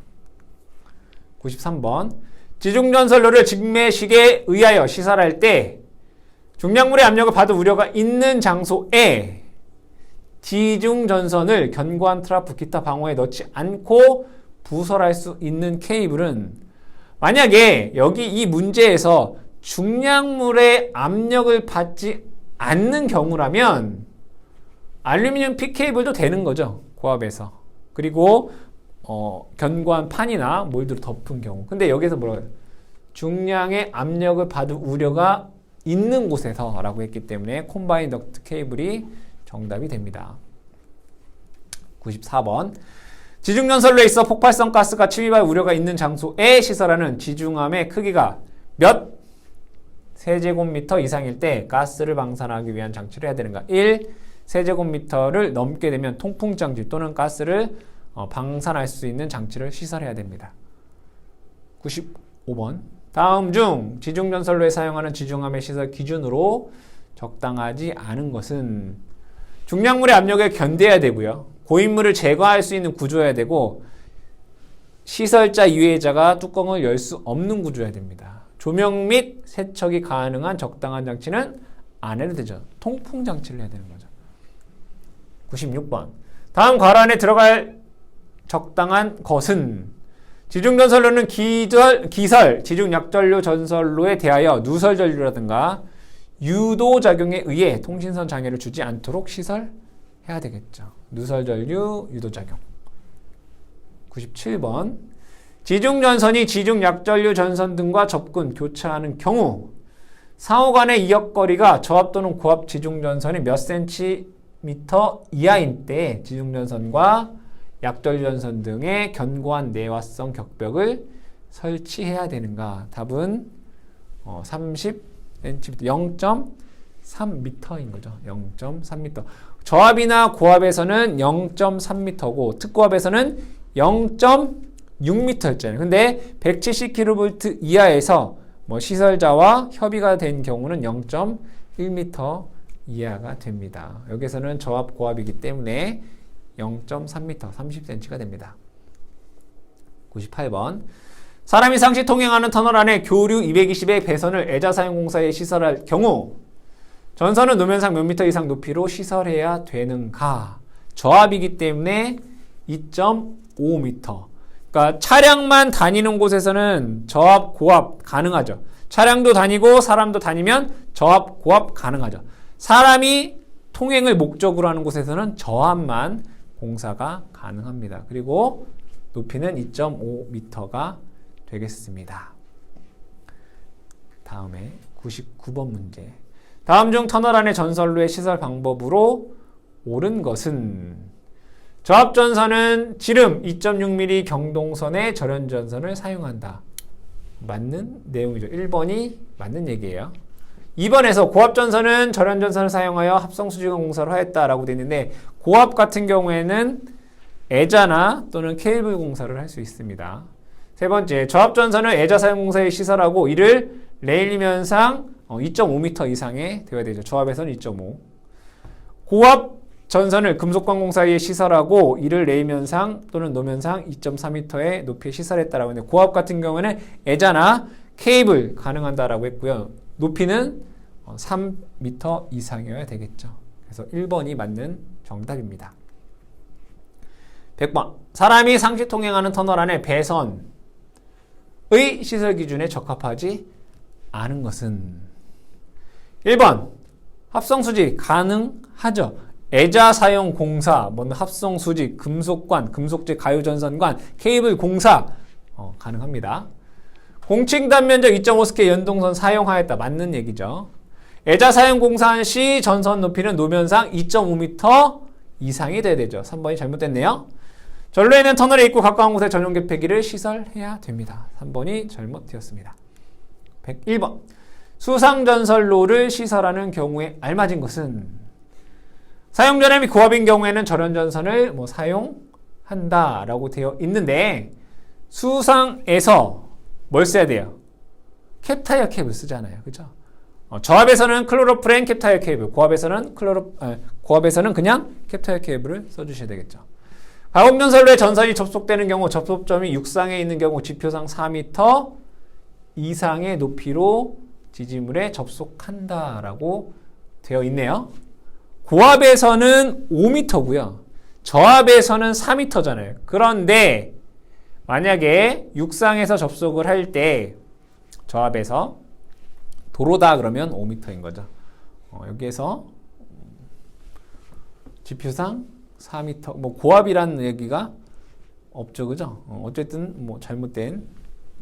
93번 지중전선로를 직매식에 의하여 시설할 때 중량물의 압력을 받을 우려가 있는 장소에 지중전선을 견고한 트라프 기타 방어에 넣지 않고 부설할 수 있는 케이블은 만약에 여기 이 문제에서 중량물의 압력을 받지 않는 경우라면 알루미늄 P케이블도 되는 거죠. 고압에서. 그리고 견고한 판이나 몰드로 덮은 경우. 근데 여기서 뭐라고 해요? 중량의 압력을 받을 우려가 있는 곳에서 라고 했기 때문에 콤바인 덕트 케이블이 정답이 됩니다. 94번 지중전선로에 있어 폭발성 가스가 침입할 우려가 있는 장소에 시설하는 지중함의 크기가 몇 세제곱미터 이상일 때 가스를 방산하기 위한 장치를 해야 되는가. 1. 세제곱미터를 넘게 되면 통풍장치 또는 가스를 방산할 수 있는 장치를 시설해야 됩니다. 95번 다음 중 지중전선로에 사용하는 지중함의 시설 기준으로 적당하지 않은 것은 중량물의 압력에 견뎌야 되고요. 고인물을 제거할 수 있는 구조여야 되고 시설자 이외자가 뚜껑을 열 수 없는 구조여야 됩니다. 조명 및 세척이 가능한 적당한 장치는 안 해도 되죠. 통풍 장치를 해야 되는 거죠. 96번 다음 괄호 안에 들어갈 적당한 것은 지중전선로는 기설, 지중약전류 전선로에 대하여 누설전류라든가 유도작용에 의해 통신선 장애를 주지 않도록 시설해야 되겠죠. 누설전류, 유도작용. 97번 지중전선이 지중약전류 전선 등과 접근, 교차하는 경우 상호 간의 이역거리가 저압 또는 고압 지중전선이 몇 센티미터 이하인 때 지중전선과 약전류전선 등의 견고한 내화성 격벽을 설치해야 되는가. 답은 30cm, 0.3m인 거죠. 0.3m. 저압이나 고압에서는 0.3m고 특고압에서는 0.6m였잖아요. 근데 170kV 이하에서 시설자와 협의가 된 경우는 0.1m 이하가 됩니다. 여기서는 저압 고압이기 때문에 0.3m, 30cm가 됩니다. 98번 사람이 상시 통행하는 터널 안에 교류 220의 배선을 애자사용공사에 시설할 경우 전선은 노면상 몇 미터 이상 높이로 시설해야 되는가. 저압이기 때문에 2.5m. 그러니까 차량만 다니는 곳에서는 저압, 고압 가능하죠. 차량도 다니고 사람도 다니면 저압, 고압 가능하죠. 사람이 통행을 목적으로 하는 곳에서는 저압만 공사가 가능합니다. 그리고 높이는 2.5m가 되겠습니다. 다음에 99번 문제. 다음 중 터널 안의 전선로의 시설 방법으로 옳은 것은 저압전선은 지름 2.6mm 경동선의 절연전선을 사용한다. 맞는 내용이죠. 1번이 맞는 얘기예요. 2번에서 고압전선은 절연전선을 사용하여 합성수지관 공사를 하였다라고 되어 있는데 고압 같은 경우에는 애자나 또는 케이블 공사를 할 수 있습니다. 세 번째, 저압전선은 애자 사용 공사에 시설하고 이를 레일면상 2.5m 이상에 되어야 되죠. 저압에서는 2.5. 고압 전선을 금속관 공사에 시설하고 이를 레일면상 또는 노면상 2.4m의 높이에 시설했다라고 했는데 고압 같은 경우에는 애자나 케이블 가능한다라고 했고요. 높이는 3m 이상이어야 되겠죠. 그래서 1번이 맞는 정답입니다. 100번. 사람이 상시 통행하는 터널 안에 배선의 시설 기준에 적합하지 않은 것은 1번. 합성수지 가능하죠. 애자 사용 공사, 합성수직, 금속관, 금속재 가유전선관, 케이블 공사 가능합니다. 공칭 단면적 2.5스케일 연동선 사용하였다. 맞는 얘기죠. 애자 사용 공사한 시 전선 높이는 노면상 2.5m 이상이 돼야 되죠. 3번이 잘못됐네요. 전로에는 터널에 있고 가까운 곳에 전용 개폐기를 시설해야 됩니다. 3번이 잘못되었습니다. 101번. 수상전선로를 시설하는 경우에 알맞은 것은 사용전압이 고압인 경우에는 절연전선을 사용한다라고 되어 있는데 수상에서 뭘 써야 돼요? 캡타이어 케이블 쓰잖아요. 그죠? 저압에서는 클로로프렌 캡타이어 케이블, 고압에서는 그냥 캡타이어 케이블을 써주셔야 되겠죠. 가공전선로에 전선이 접속되는 경우 접속점이 육상에 있는 경우 지표상 4m 이상의 높이로 지지물에 접속한다라고 되어 있네요. 고압에서는 5m고요. 저압에서는 4m잖아요. 그런데 만약에 육상에서 접속을 할 때 저압에서 도로다 그러면 5m인 거죠. 여기에서 지표상 4m 고압이라는 얘기가 없죠. 그죠? 어쨌든 잘못된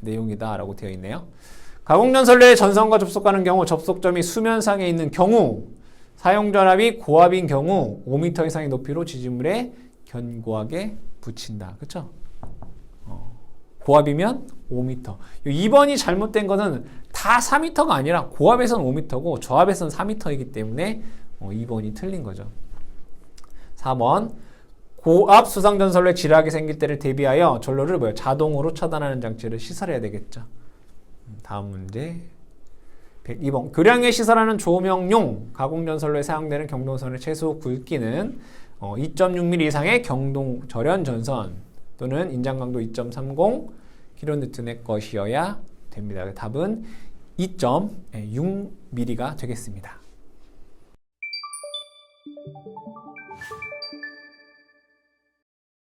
내용이다라고 되어 있네요. 가공전선로에 전선과 접속하는 경우 접속점이 수면상에 있는 경우 사용전압이 고압인 경우 5m 이상의 높이로 지지물에 견고하게 붙인다. 그쵸? 고압이면 5m. 2번이 잘못된 거는 다 4m가 아니라 고압에서는 5m고 저압에서는 4m이기 때문에 2번이 틀린 거죠. 4번. 고압 수상전선로에 지락이 생길 때를 대비하여 전로를 자동으로 차단하는 장치를 시설해야 되겠죠. 다음 문제. 102번. 교량에 시설하는 조명용 가공전선로에 사용되는 경동선의 최소 굵기는 2.6mm 이상의 절연전선 또는 인장강도 2.30 kN의 것이어야 됩니다. 답은 2.6mm가 되겠습니다.